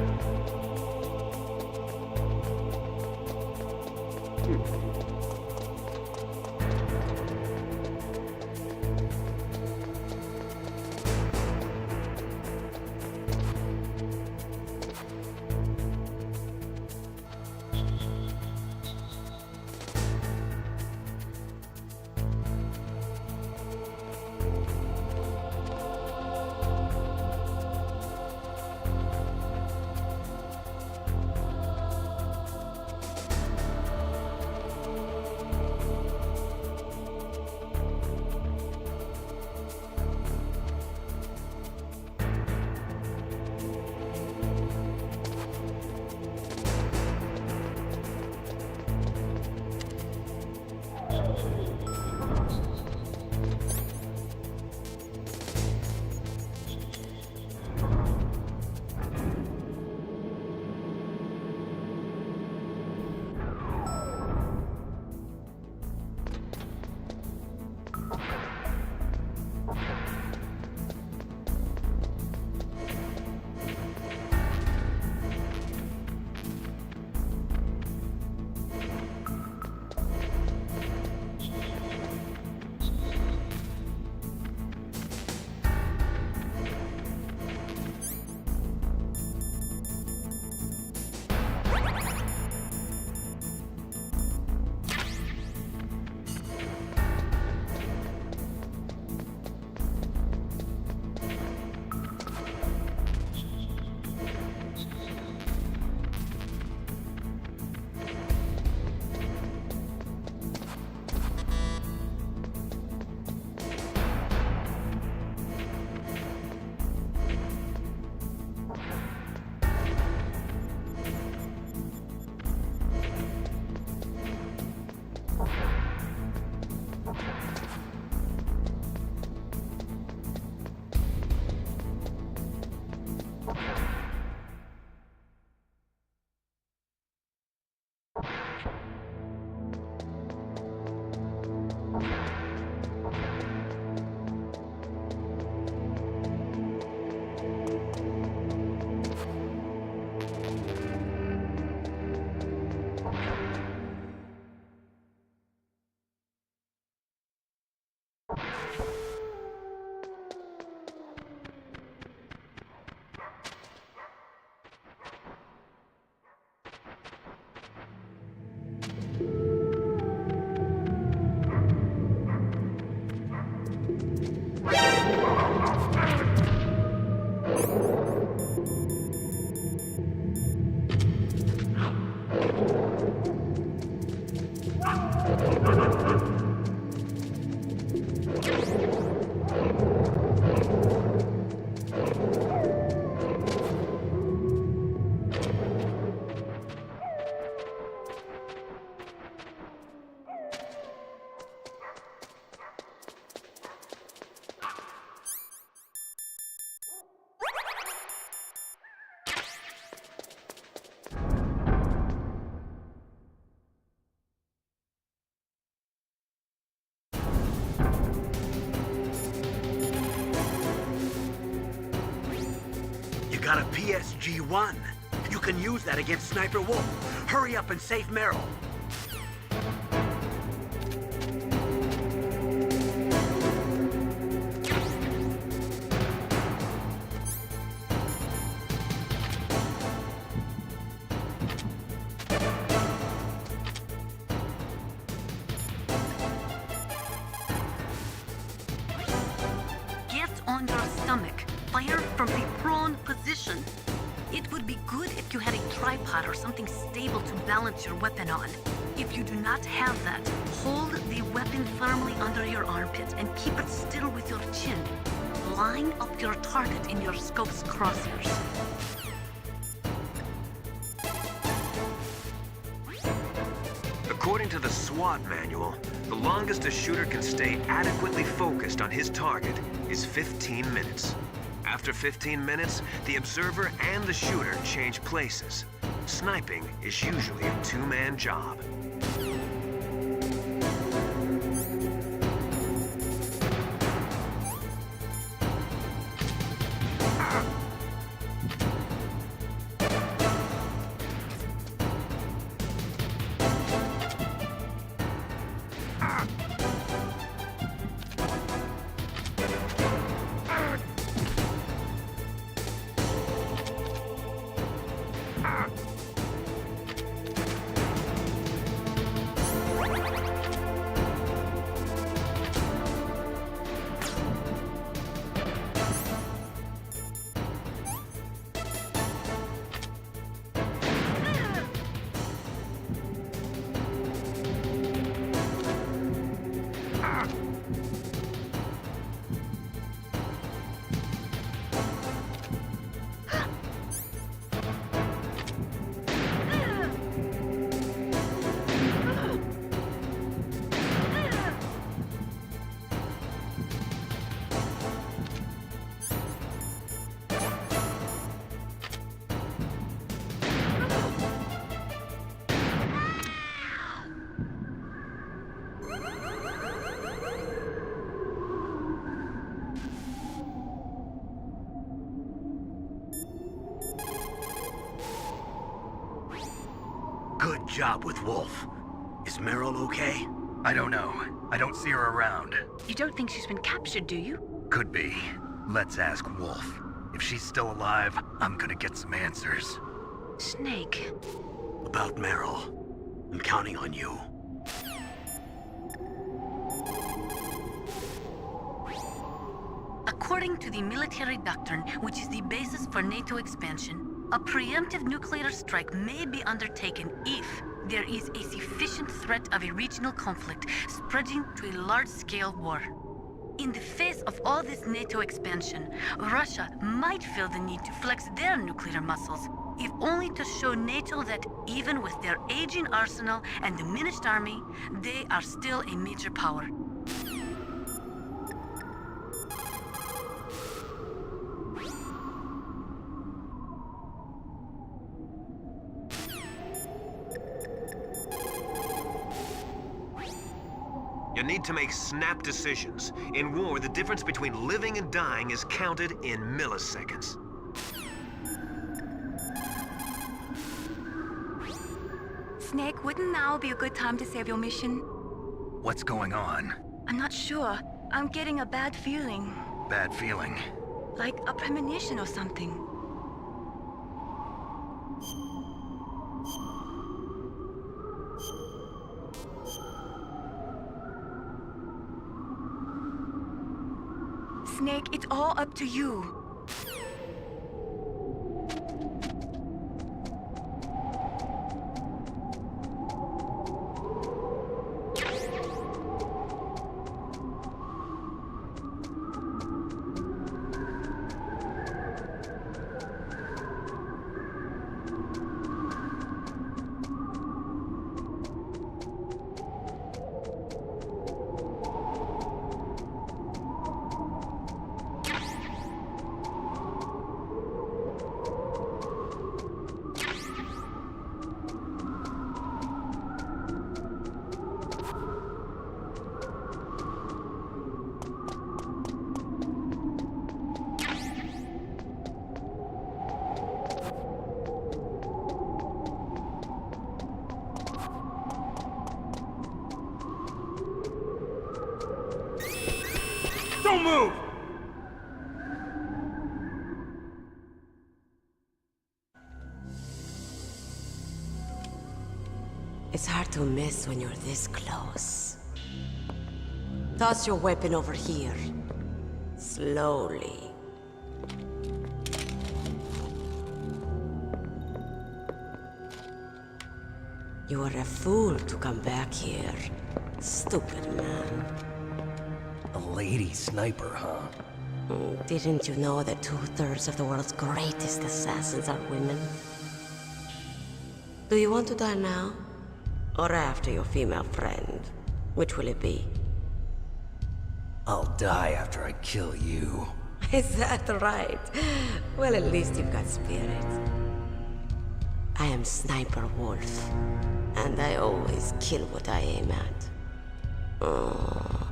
You got a PSG-1. You can use that against Sniper Wolf. Hurry up and save Meryl. Get on your stomach. Fire from a prone position. It would be good if you had a tripod or something stable to balance your weapon on. If you do not have that, hold the weapon firmly under your armpit and keep it still with your chin. Line up your target in your scope's crosshairs. According to the SWAT manual, the longest a shooter can stay adequately focused on his target is 15 minutes. After 15 minutes, the observer and the shooter change places. Sniping is usually a two-man job. Good job with Wolf. Is Meryl okay? I don't know. I don't see her around. You don't think she's been captured, do you? Could be. Let's ask Wolf. If she's still alive, I'm gonna get some answers. Snake. About Meryl. I'm counting on you. According to the military doctrine, which is the basis for NATO expansion, a preemptive nuclear strike may be undertaken if there is a sufficient threat of a regional conflict spreading to a large-scale war. In the face of all this NATO expansion, Russia might feel the need to flex their nuclear muscles, if only to show NATO that even with their aging arsenal and diminished army, they are still a major power. You need to make snap decisions. In war, the difference between living and dying is counted in milliseconds. Snake, wouldn't now be a good time to save your mission? What's going on? I'm not sure. I'm getting a bad feeling. Bad feeling. Like a premonition or something. Snake, it's all up to you. Don't move! It's hard to miss when you're this close. Toss your weapon over here. Slowly. You were a fool to come back here. Stupid man. A lady sniper, huh? Didn't you know that 2/3 of the world's greatest assassins are women? Do you want to die now? Or after your female friend? Which will it be? I'll die after I kill you. Is that right? Well, at least you've got spirit. I am Sniper Wolf, and I always kill what I aim at. Oh,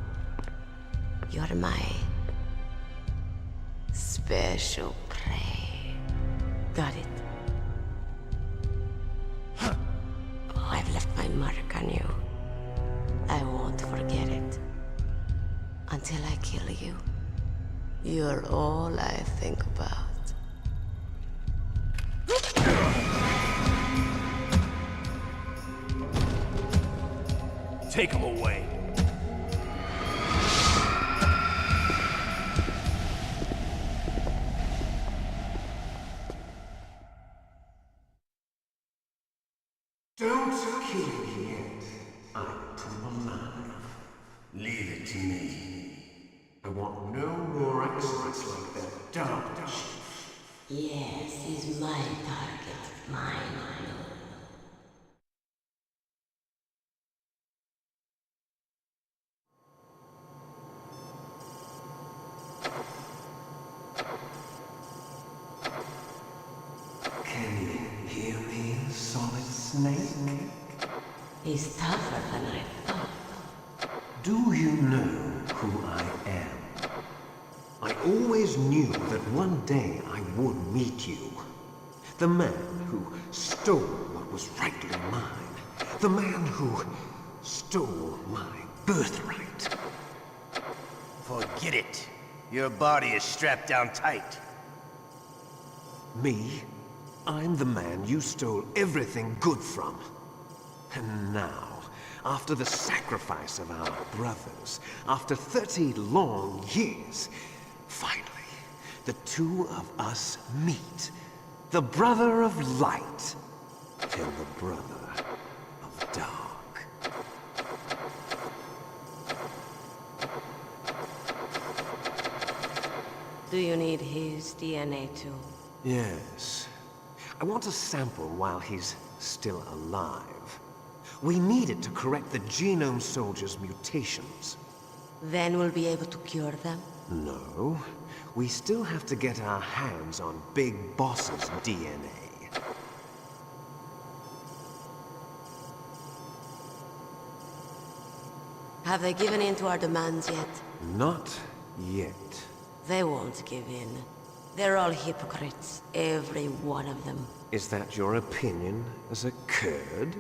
you're my special prey. Got it? Oh, I've left my mark on you. I won't forget it. Until I kill you. You're all I think about. Take him away. Don't kill me yet. I'm too alive. Leave it to me. I want no more accidents like that, don't you? Yes, he's my target. Mine. Can you hear me, Solid Snake? He's tougher than I thought. Do you know who I am? I always knew that one day I would meet you. The man who stole what was rightly mine. The man who stole my birthright. Forget it. Your body is strapped down tight. Me? I'm the man you stole everything good from. And now, after the sacrifice of our brothers, after 30 long years, finally, the two of us meet. The brother of light and the brother of dark. Do you need his DNA too? Yes. I want a sample while he's still alive. We need it to correct the Genome Soldier's mutations. Then we'll be able to cure them? No. We still have to get our hands on Big Boss's DNA. Have they given in to our demands yet? Not yet. They won't give in. They're all hypocrites, every one of them. Is that your opinion as a Kurd?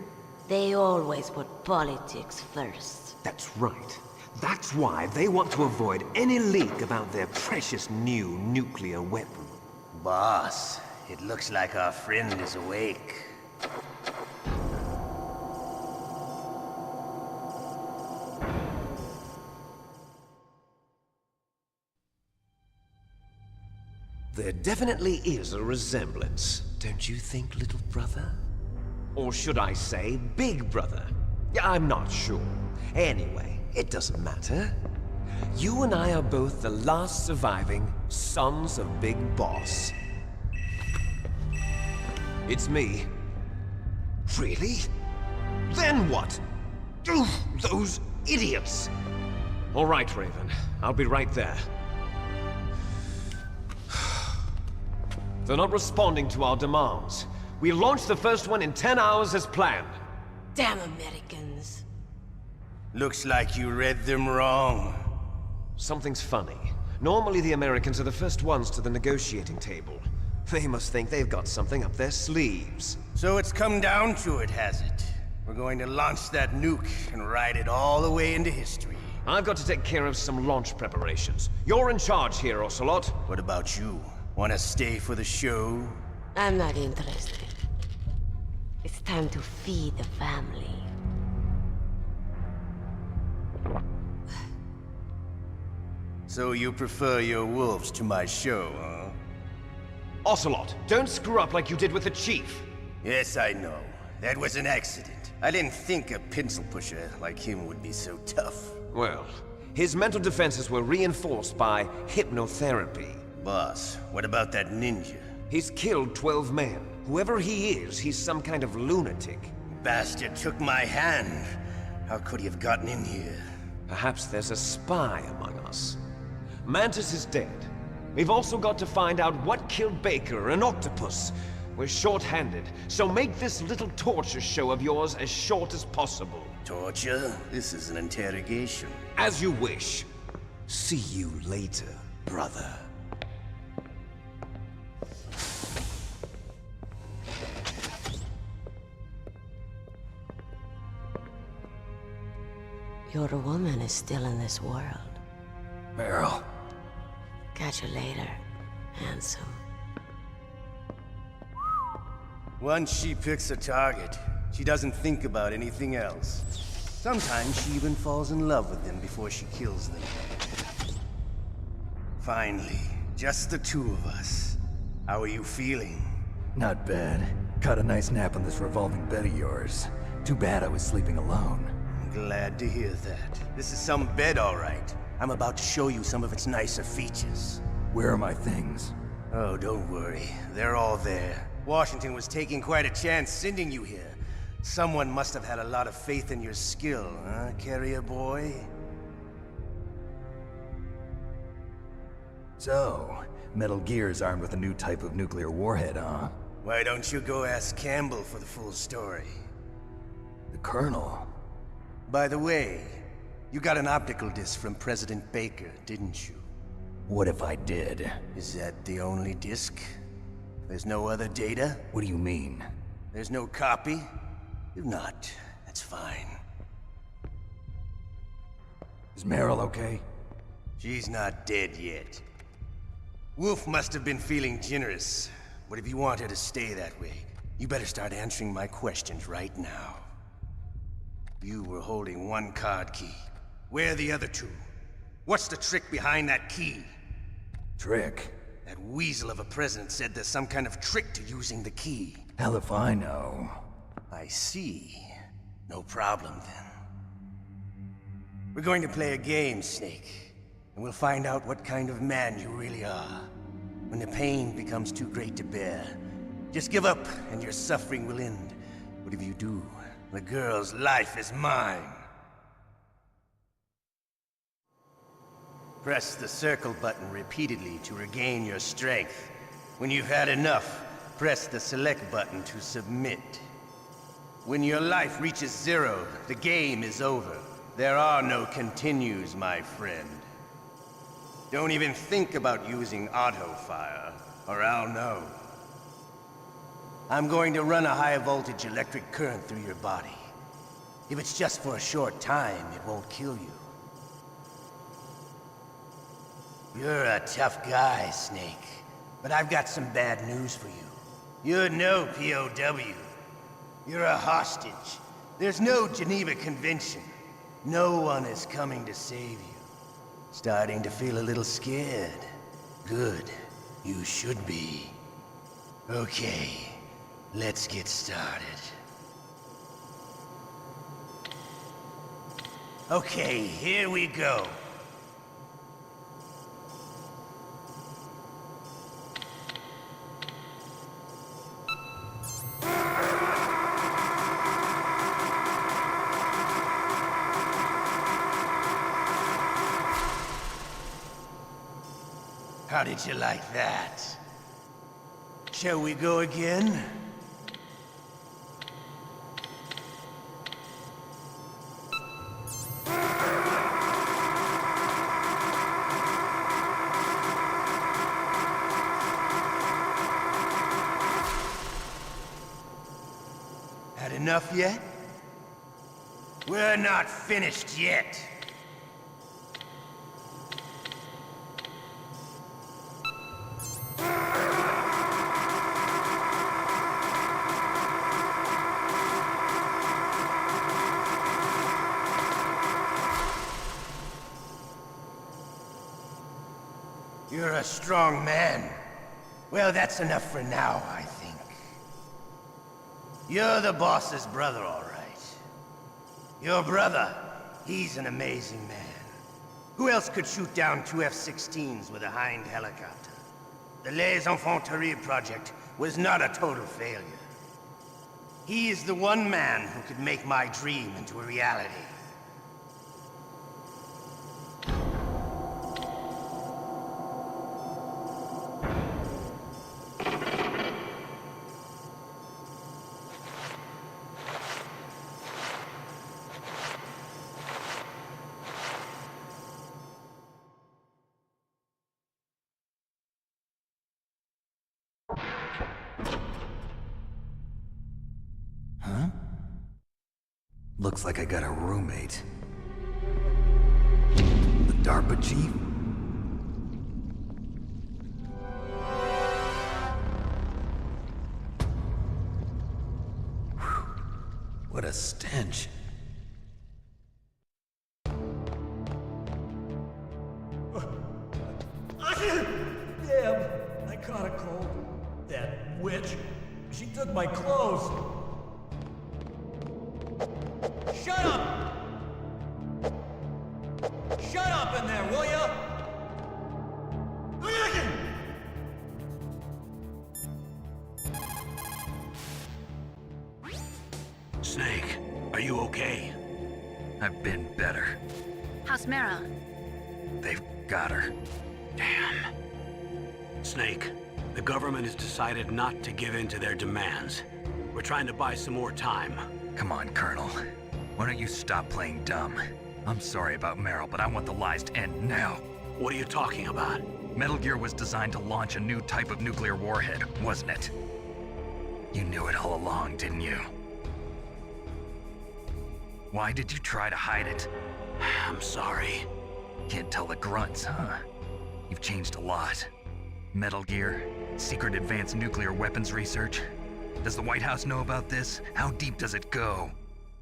They always put politics first. That's right. That's why they want to avoid any leak about their precious new nuclear weapon. Boss, it looks like our friend is awake. There definitely is a resemblance, don't you think, little brother? Or should I say, big brother? I'm not sure. Anyway, it doesn't matter. You and I are both the last surviving sons of Big Boss. It's me. Really? Then what? Oof, those idiots! All right, Raven. I'll be right there. They're not responding to our demands. We launched the first one in 10 hours as planned. Damn Americans. Looks like you read them wrong. Something's funny. Normally the Americans are the first ones to the negotiating table. They must think they've got something up their sleeves. So it's come down to it, has it? We're going to launch that nuke and ride it all the way into history. I've got to take care of some launch preparations. You're in charge here, Ocelot. What about you? Wanna stay for the show? I'm not interested. It's time to feed the family. So you prefer your wolves to my show, huh? Ocelot, don't screw up like you did with the Chief. Yes, I know. That was an accident. I didn't think a pencil pusher like him would be so tough. Well, his mental defenses were reinforced by hypnotherapy. Boss, what about that ninja? He's killed 12 men. Whoever he is, he's some kind of lunatic. Bastard took my hand. How could he have gotten in here? Perhaps there's a spy among us. Mantis is dead. We've also got to find out what killed Baker and Octopus. We're short-handed, so make this little torture show of yours as short as possible. Torture? This is an interrogation. As you wish. See you later, brother. Your woman is still in this world. Meryl. Catch you later, handsome. Once she picks a target, she doesn't think about anything else. Sometimes she even falls in love with them before she kills them. Finally, just the two of us. How are you feeling? Not bad. Caught a nice nap on this revolving bed of yours. Too bad I was sleeping alone. Glad to hear that. This is some bed, all right. I'm about to show you some of its nicer features. Where are my things? Oh, don't worry. They're all there. Washington was taking quite a chance sending you here. Someone must have had a lot of faith in your skill, huh, carrier boy? So, Metal Gear is armed with a new type of nuclear warhead, huh? Why don't you go ask Campbell for the full story? The Colonel? By the way, you got an optical disc from President Baker, didn't you? What if I did? Is that the only disc? There's no other data? What do you mean? There's no copy? If not, that's fine. Is Meryl okay? She's not dead yet. Wolf must have been feeling generous. But if you want her to stay that way, you better start answering my questions right now. You were holding one card key. Where are the other two? What's the trick behind that key? Trick? That weasel of a president said there's some kind of trick to using the key. Hell if I know. I see. No problem then. We're going to play a game, Snake. And we'll find out what kind of man you really are. When the pain becomes too great to bear, just give up and your suffering will end. But if you do, the girl's life is mine. Press the circle button repeatedly to regain your strength. When you've had enough, press the select button to submit. When your life reaches 0, the game is over. There are no continues, my friend. Don't even think about using auto-fire, or I'll know. I'm going to run a high-voltage electric current through your body. If it's just for a short time, it won't kill you. You're a tough guy, Snake. But I've got some bad news for you. You're no POW. You're a hostage. There's no Geneva Convention. No one is coming to save you. Starting to feel a little scared. Good. You should be. Okay, let's get started. Okay, here we go. How did you like that? Shall we go again? Had enough yet? We're not finished yet. You're a strong man. Well, that's enough for now, I think. You're the boss's brother, all right. Your brother, he's an amazing man. Who else could shoot down 2 F-16s with a Hind helicopter? The Les Infanteries project was not a total failure. He is the one man who could make my dream into a reality. Huh? Looks like I got a roommate. The DARPA chief? Whew. What a stench. Damn, I caught a cold. That witch, she took my clothes. Shut up! Shut up in there, will ya? Snake, are you okay? I've been better. How's Meryl? They've got her. Damn. Snake, the government has decided not to give in to their demands. We're trying to buy some more time. Come on, Colonel. Why don't you stop playing dumb? I'm sorry about Meryl, but I want the lies to end now. What are you talking about? Metal Gear was designed to launch a new type of nuclear warhead, wasn't it? You knew it all along, didn't you? Why did you try to hide it? I'm sorry. Can't tell the grunts, huh? You've changed a lot. Metal Gear, secret advanced nuclear weapons research. Does the White House know about this? How deep does it go?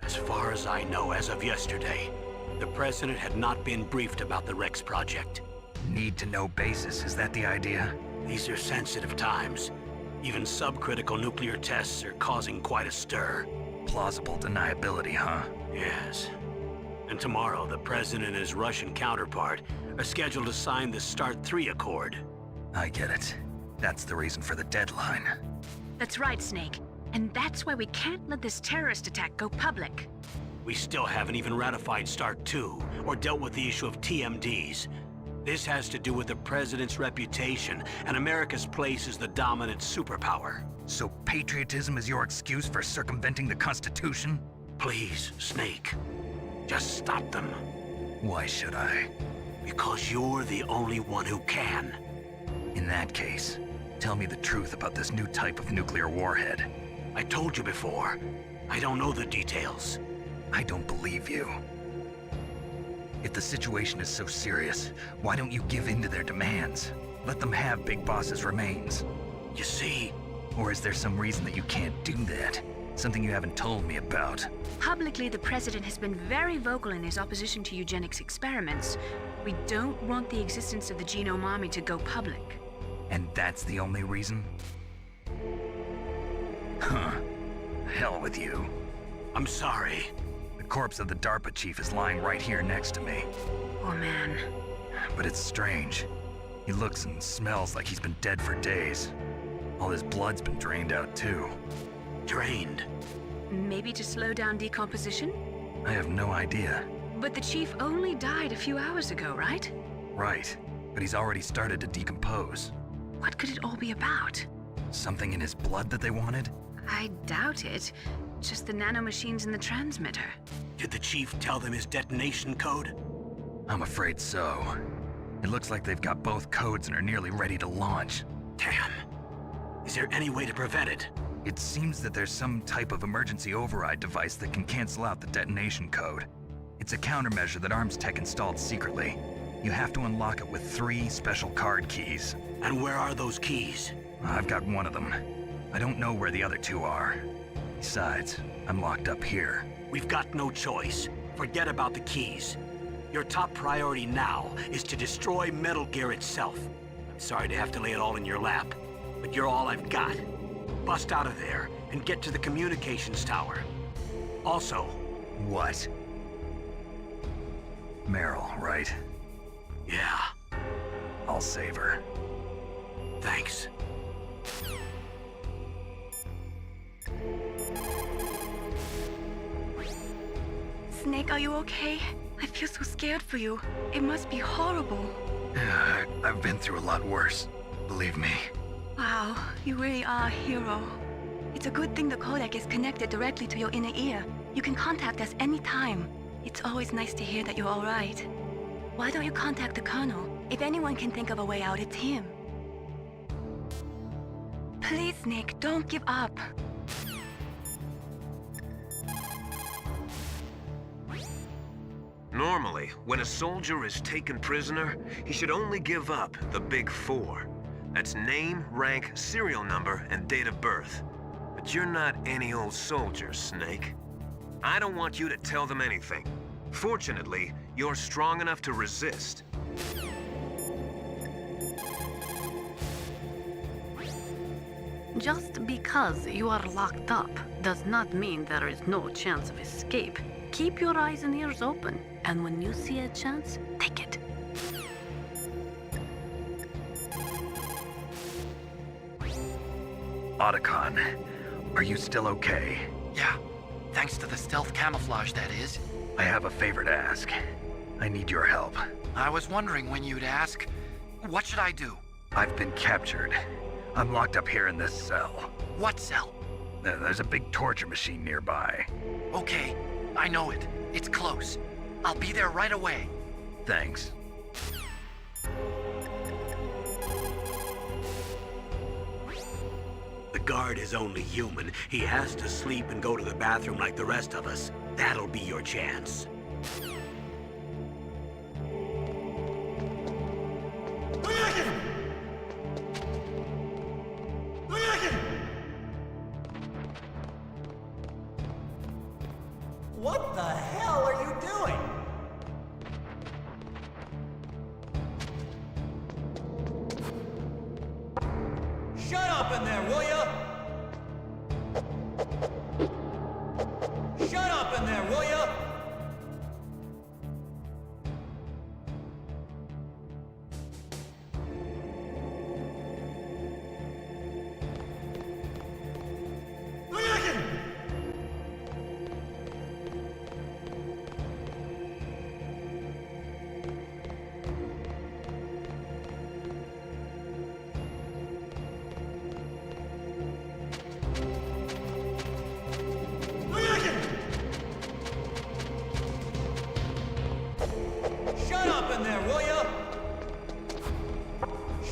As far as I know, as of yesterday, the President had not been briefed about the Rex project. Need-to-know basis, is that the idea? These are sensitive times. Even subcritical nuclear tests are causing quite a stir. Plausible deniability, huh? Yes. And tomorrow, the President and his Russian counterpart are scheduled to sign the START 3 Accord. I get it. That's the reason for the deadline. That's right, Snake. And that's why we can't let this terrorist attack go public. We still haven't even ratified START 2, or dealt with the issue of TMDs. This has to do with the President's reputation, and America's place as the dominant superpower. So patriotism is your excuse for circumventing the Constitution? Please, Snake. Just stop them. Why should I? Because you're the only one who can. In that case, tell me the truth about this new type of nuclear warhead. I told you before. I don't know the details. I don't believe you. If the situation is so serious, why don't you give in to their demands? Let them have Big Boss's remains. You see? Or is there some reason that you can't do that? Something you haven't told me about. Publicly, the President has been very vocal in his opposition to eugenics experiments. We don't want the existence of the Genome Army to go public. And that's the only reason? Huh. Hell with you. I'm sorry. The corpse of the DARPA chief is lying right here next to me. Oh, man. But it's strange. He looks and smells like he's been dead for days. All his blood's been drained out, too. Drained? Maybe to slow down decomposition? I have no idea. But the chief only died a few hours ago, right? Right. But he's already started to decompose. What could it all be about? Something in his blood that they wanted? I doubt it. Just the nanomachines in the transmitter. Did the chief tell them his detonation code? I'm afraid so. It looks like they've got both codes and are nearly ready to launch. Damn. Is there any way to prevent it? It seems that there's some type of emergency override device that can cancel out the detonation code. It's a countermeasure that Arms Tech installed secretly. You have to unlock it with 3 special card keys. And where are those keys? I've got one of them. I don't know where the other 2 are. Besides, I'm locked up here. We've got no choice. Forget about the keys. Your top priority now is to destroy Metal Gear itself. Sorry to have to lay it all in your lap, but you're all I've got. Bust out of there and get to the communications tower. Also... What? Meryl, right? Yeah. I'll save her. Thanks. Snake, are you okay? I feel so scared for you. It must be horrible. I've been through a lot worse, believe me. Wow, you really are a hero. It's a good thing the codec is connected directly to your inner ear. You can contact us anytime. It's always nice to hear that you're all right. Why don't you contact the Colonel? If anyone can think of a way out, it's him. Please, Nick, don't give up. Normally, when a soldier is taken prisoner, he should only give up the big four. That's name, rank, serial number, and date of birth. But you're not any old soldier, Snake. I don't want you to tell them anything. Fortunately, you're strong enough to resist. Just because you are locked up does not mean there is no chance of escape. Keep your eyes and ears open, and when you see a chance, take it. Otacon, are you still okay? Yeah, thanks to the stealth camouflage, that is. I have a favor to ask. I need your help. I was wondering when you'd ask. What should I do? I've been captured. I'm locked up here in this cell. What cell? There's a big torture machine nearby. Okay, I know it. It's close. I'll be there right away. Thanks. The guard is only human. He has to sleep and go to the bathroom like the rest of us. That'll be your chance. What the hell are you doing? Shut up in there, will ya? Shut up in there, will ya? Shut up in there, will ya?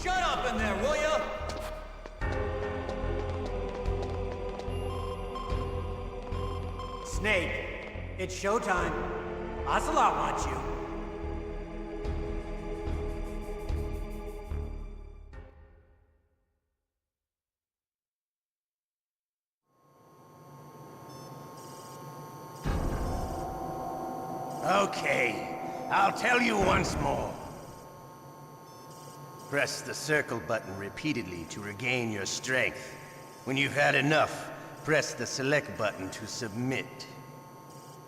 Shut up in there, will ya? Snake, it's showtime. Ocelot wants you. Okay, I'll tell you once more. Press the circle button repeatedly to regain your strength. When you've had enough, press the select button to submit.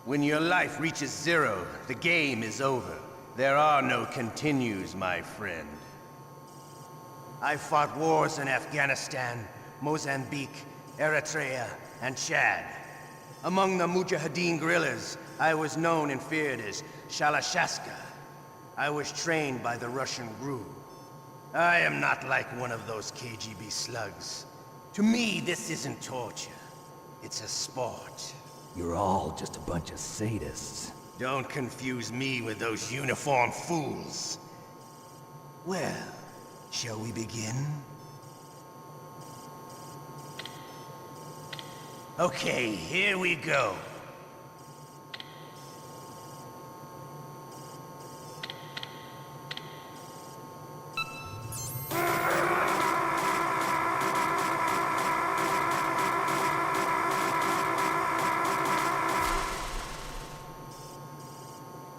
When your life reaches 0, the game is over. There are no continues, my friend. I fought wars in Afghanistan, Mozambique, Eritrea, and Chad. Among the Mujahideen guerrillas, I was known and feared as Shalashaska. I was trained by the Russian GRU. I am not like one of those KGB slugs. To me, this isn't torture. It's a sport. You're all just a bunch of sadists. Don't confuse me with those uniformed fools. Well, shall we begin? Okay, here we go.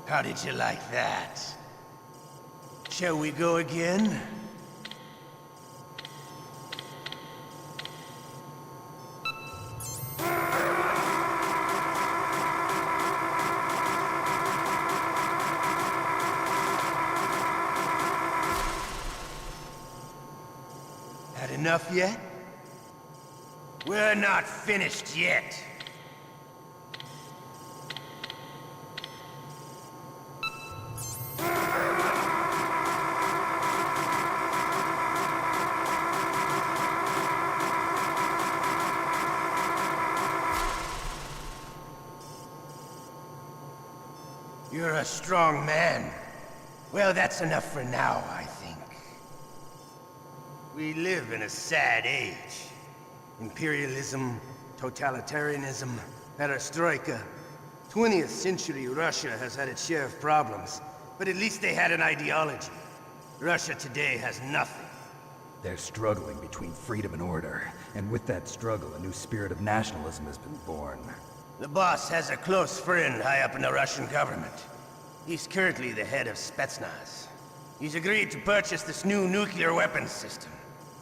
How did you like that? Shall we go again? Had enough yet? We're not finished yet. You're a strong man. Well, that's enough for now, I think. We live in a sad age. Imperialism, totalitarianism, perestroika. 20th century Russia has had its share of problems, but at least they had an ideology. Russia today has nothing. They're struggling between freedom and order, and with that struggle, a new spirit of nationalism has been born. The boss has a close friend high up in the Russian government. He's currently the head of Spetsnaz. He's agreed to purchase this new nuclear weapons system.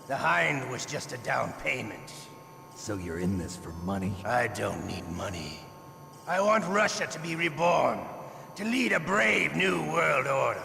The Hind was just a down payment. So you're in this for money? I don't need money. I want Russia to be reborn, to lead a brave new world order.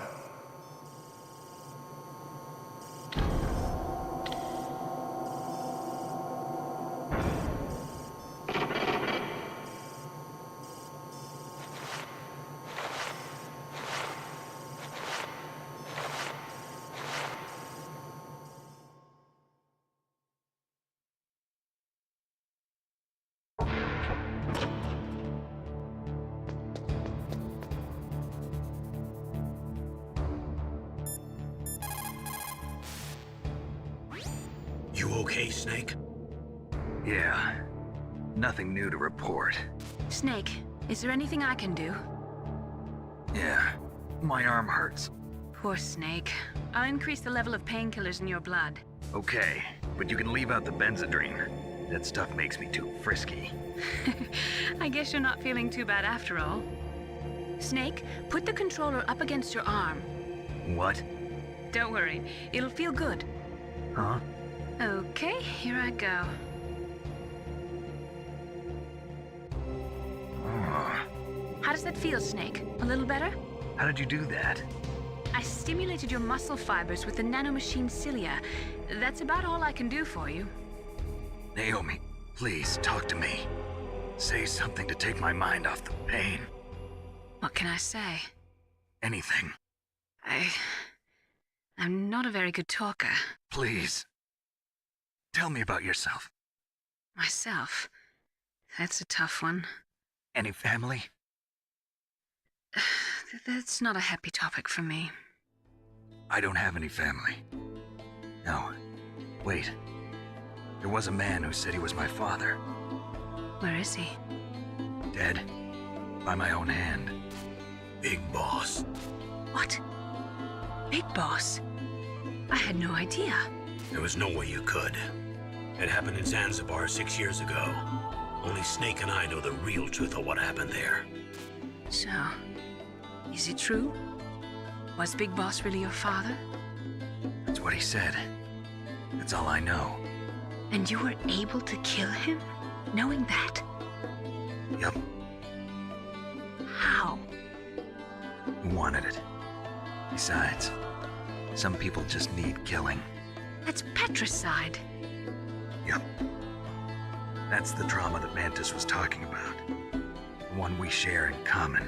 You okay, Snake? Yeah. Nothing new to report. Snake, is there anything I can do? Yeah. My arm hurts. Poor Snake. I'll increase the level of painkillers in your blood. Okay, but you can leave out the Benzedrine. That stuff makes me too frisky. I guess you're not feeling too bad after all. Snake, put the controller up against your arm. What? Don't worry, it'll feel good. Huh? Okay, here I go. How does that feel, Snake? A little better? How did you do that? I stimulated your muscle fibers with the nanomachine cilia. That's about all I can do for you. Naomi, please talk to me. Say something to take my mind off the pain. What can I say? Anything. I'm not a very good talker. Please. Tell me about yourself. Myself? That's a tough one. Any family? That's not a happy topic for me. I don't have any family. No. Wait. There was a man who said he was my father. Where is he? Dead. By my own hand. Big Boss. What? Big Boss? I had no idea. There was no way you could. It happened in Zanzibar 6 years ago. Only Snake and I know the real truth of what happened there. So, is it true? Was Big Boss really your father? That's what he said. That's all I know. And you were able to kill him, knowing that? Yup. How? He wanted it. Besides, some people just need killing. That's patricide. Yup. That's the trauma that Mantis was talking about. The one we share in common.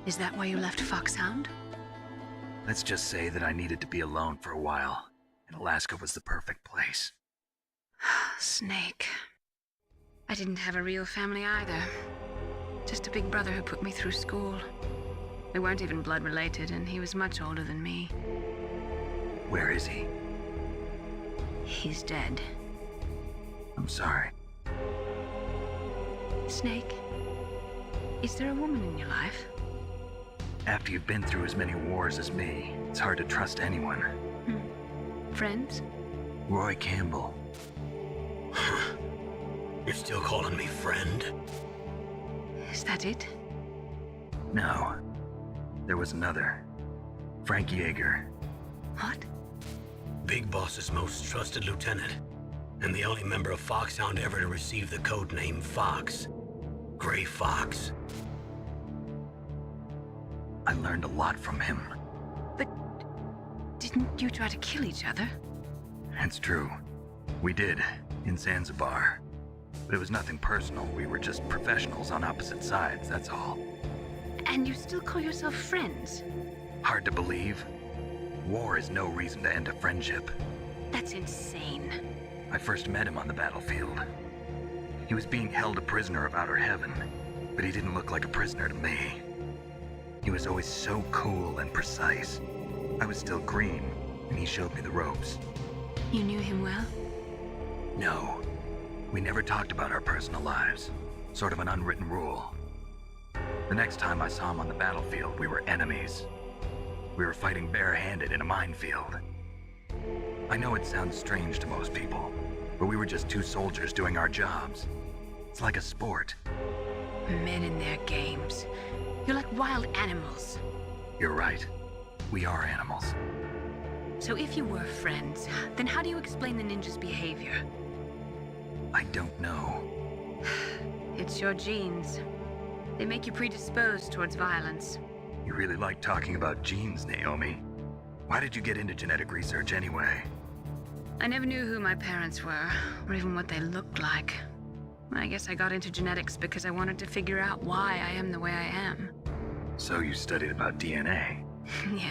Is that why you left Foxhound? Let's just say that I needed to be alone for a while, and Alaska was the perfect place. Snake. I didn't have a real family either. Just a big brother who put me through school. We weren't even blood related, and he was much older than me. Where is he? He's dead. I'm sorry. Snake, is there a woman in your life? After you've been through as many wars as me, it's hard to trust anyone. Friends? Roy Campbell. You're still calling me friend? Is that it? No. There was another. Frank Yeager. What? Big Boss's most trusted lieutenant, and the only member of Foxhound ever to receive the code name Fox. Gray Fox. I learned a lot from him. But didn't you try to kill each other? It's true. We did, in Zanzibar. But it was nothing personal. We were just professionals on opposite sides, that's all. And you still call yourself friends? Hard to believe. War is no reason to end a friendship. That's insane. I first met him on the battlefield. He was being held a prisoner of outer heaven, but he didn't look like a prisoner to me. He was always so cool and precise. I was still green, and he showed me the ropes. You knew him well? No. We never talked about our personal lives. Sort of an unwritten rule. The next time I saw him on the battlefield, we were enemies. We were fighting barehanded in a minefield. I know it sounds strange to most people, but we were just two soldiers doing our jobs. It's like a sport. Men in their games. You're like wild animals. You're right. We are animals. So if you were friends, then how do you explain the ninjas' behavior? I don't know. It's your genes. They make you predisposed towards violence. You really like talking about genes, Naomi. Why did you get into genetic research anyway? I never knew who my parents were, or even what they looked like. I guess I got into genetics because I wanted to figure out why I am the way I am. So you studied about DNA? Yeah.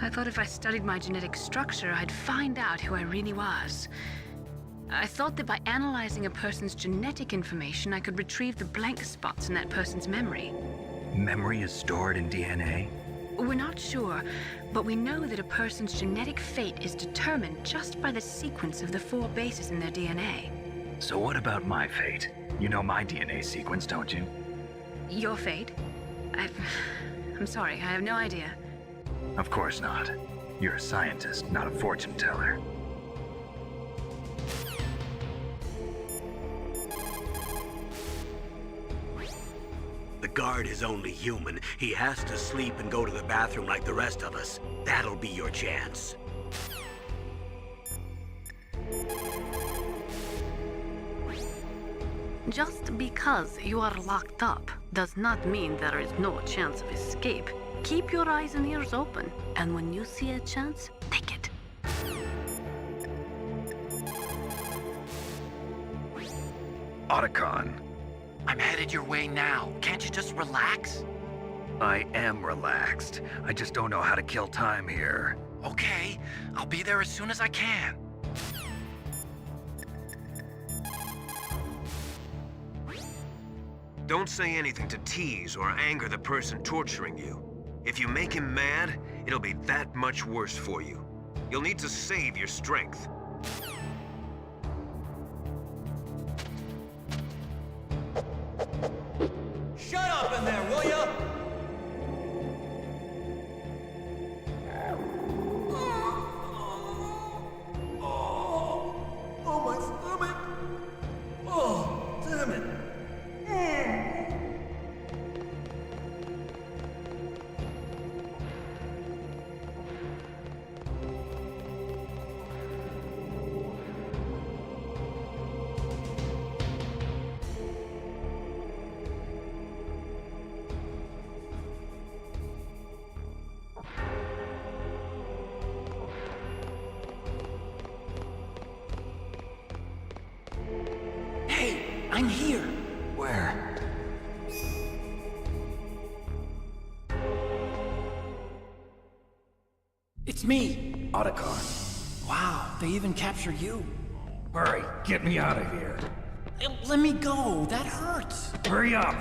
I thought if I studied my genetic structure, I'd find out who I really was. I thought that by analyzing a person's genetic information, I could retrieve the blank spots in that person's memory. Memory is stored in DNA? We're not sure, but we know that a person's genetic fate is determined just by the sequence of the 4 bases in their DNA. So what about my fate? You know my DNA sequence, don't you? Your fate? I'm sorry, I have no idea. Of course not. You're a scientist, not a fortune teller. The guard is only human. He has to sleep and go to the bathroom like the rest of us. That'll be your chance. Just because you are locked up does not mean there is no chance of escape. Keep your eyes and ears open, and when you see a chance, take it. Otacon. I'm headed your way now. Can't you just relax? I am relaxed. I just don't know how to kill time here. Okay, I'll be there as soon as I can. Don't say anything to tease or anger the person torturing you. If you make him mad, it'll be that much worse for you. You'll need to save your strength. Shut up in there, will ya? Oh, my stomach. Oh, damn it. Hey, I'm here. Where? It's me! Otacon. Wow, they even captured you. Hurry, get me out of here. Let me go, that hurts. Hurry up!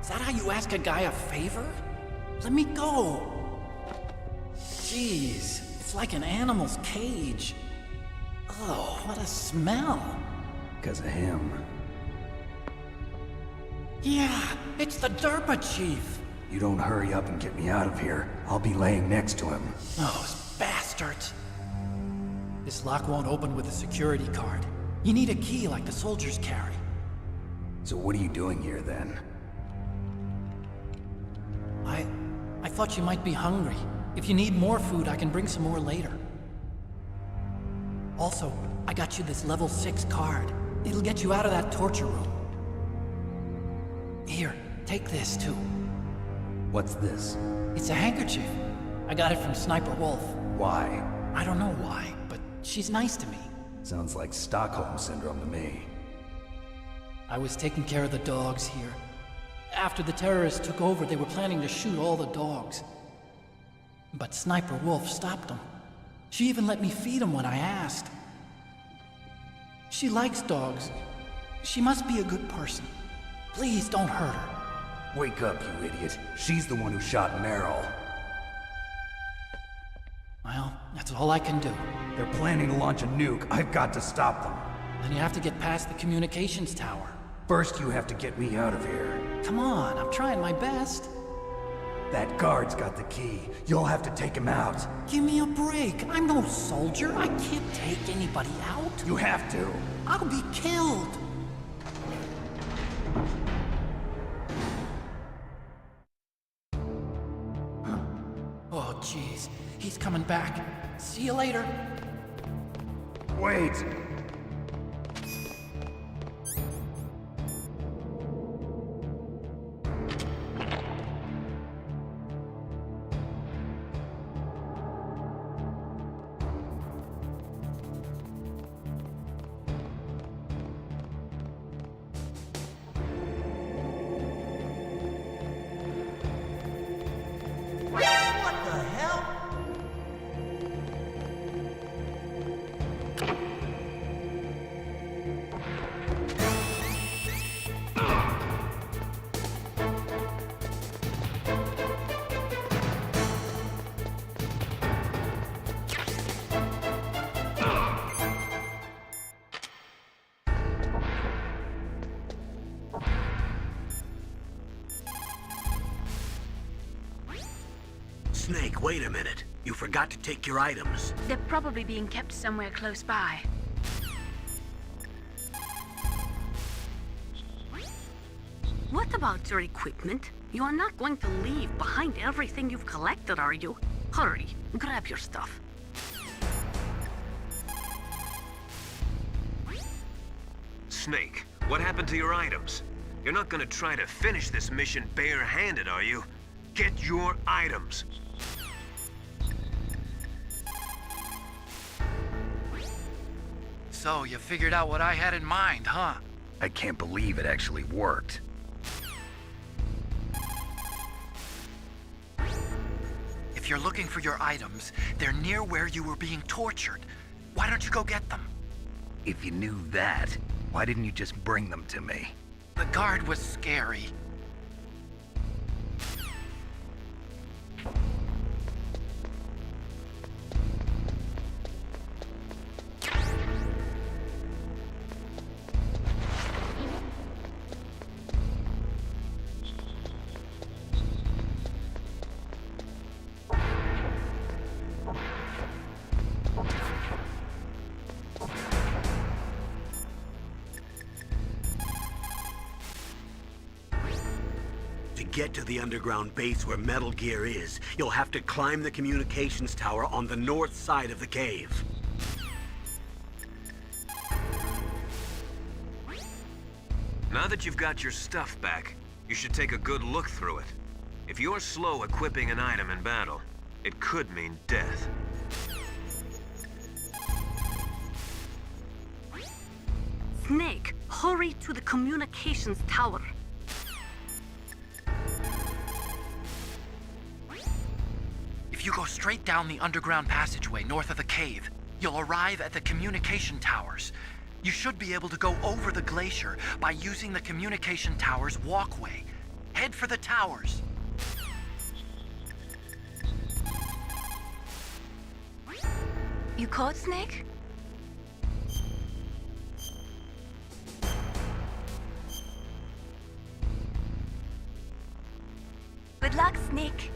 Is that how you ask a guy a favor? Let me go. Jeez, it's like an animal's cage. Oh, what a smell. Because of him. Yeah, it's the Derpa Chief. You don't hurry up and get me out of here, I'll be laying next to him. Those bastards. This lock won't open with a security card. You need a key like the soldiers carry. So what are you doing here then? I thought you might be hungry. If you need more food, I can bring some more later. Also, I got you this level 6 card. It'll get you out of that torture room. Here, take this too. What's this? It's a handkerchief. I got it from Sniper Wolf. Why? I don't know why, but She's nice to me. Sounds like Stockholm Syndrome to me. I was taking care of the dogs here. After the terrorists took over, they were planning to shoot all the dogs. But Sniper Wolf stopped them. She even let me feed them when I asked. She likes dogs. She must be a good person. Please don't hurt her. Wake up, you idiot. She's the one who shot Meryl. Well, that's all I can do. They're planning to launch a nuke. I've got to stop them. Then you have to get past the communications tower. First, you have to get me out of here. Come on, I'm trying my best. That guard's got the key. You'll have to take him out. Give me a break. I'm no soldier. I can't take anybody out. You have to. I'll be killed. Oh, jeez. He's coming back. See you later. Wait. What the hell? Snake, wait a minute. You forgot to take your items. They're probably being kept somewhere close by. What about your equipment? You are not going to leave behind everything you've collected, are you? Hurry, grab your stuff. Snake, what happened to your items? You're not gonna try to finish this mission bare-handed, are you? Get your items! So, you figured out what I had in mind, huh? I can't believe it actually worked. If you're looking for your items, they're near where you were being tortured. Why don't you go get them? If you knew that, why didn't you just bring them to me? The guard was scary. To get to the underground base where Metal Gear is, you'll have to climb the communications tower on the north side of the cave. Now that you've got your stuff back, you should take a good look through it. If you're slow equipping an item in battle, it could mean death. Snake, hurry to the communications tower. If you go straight down the underground passageway north of the cave, you'll arrive at the communication towers. You should be able to go over the glacier by using the communication tower's walkway. Head for the towers. You caught Snake? Good luck, Snake.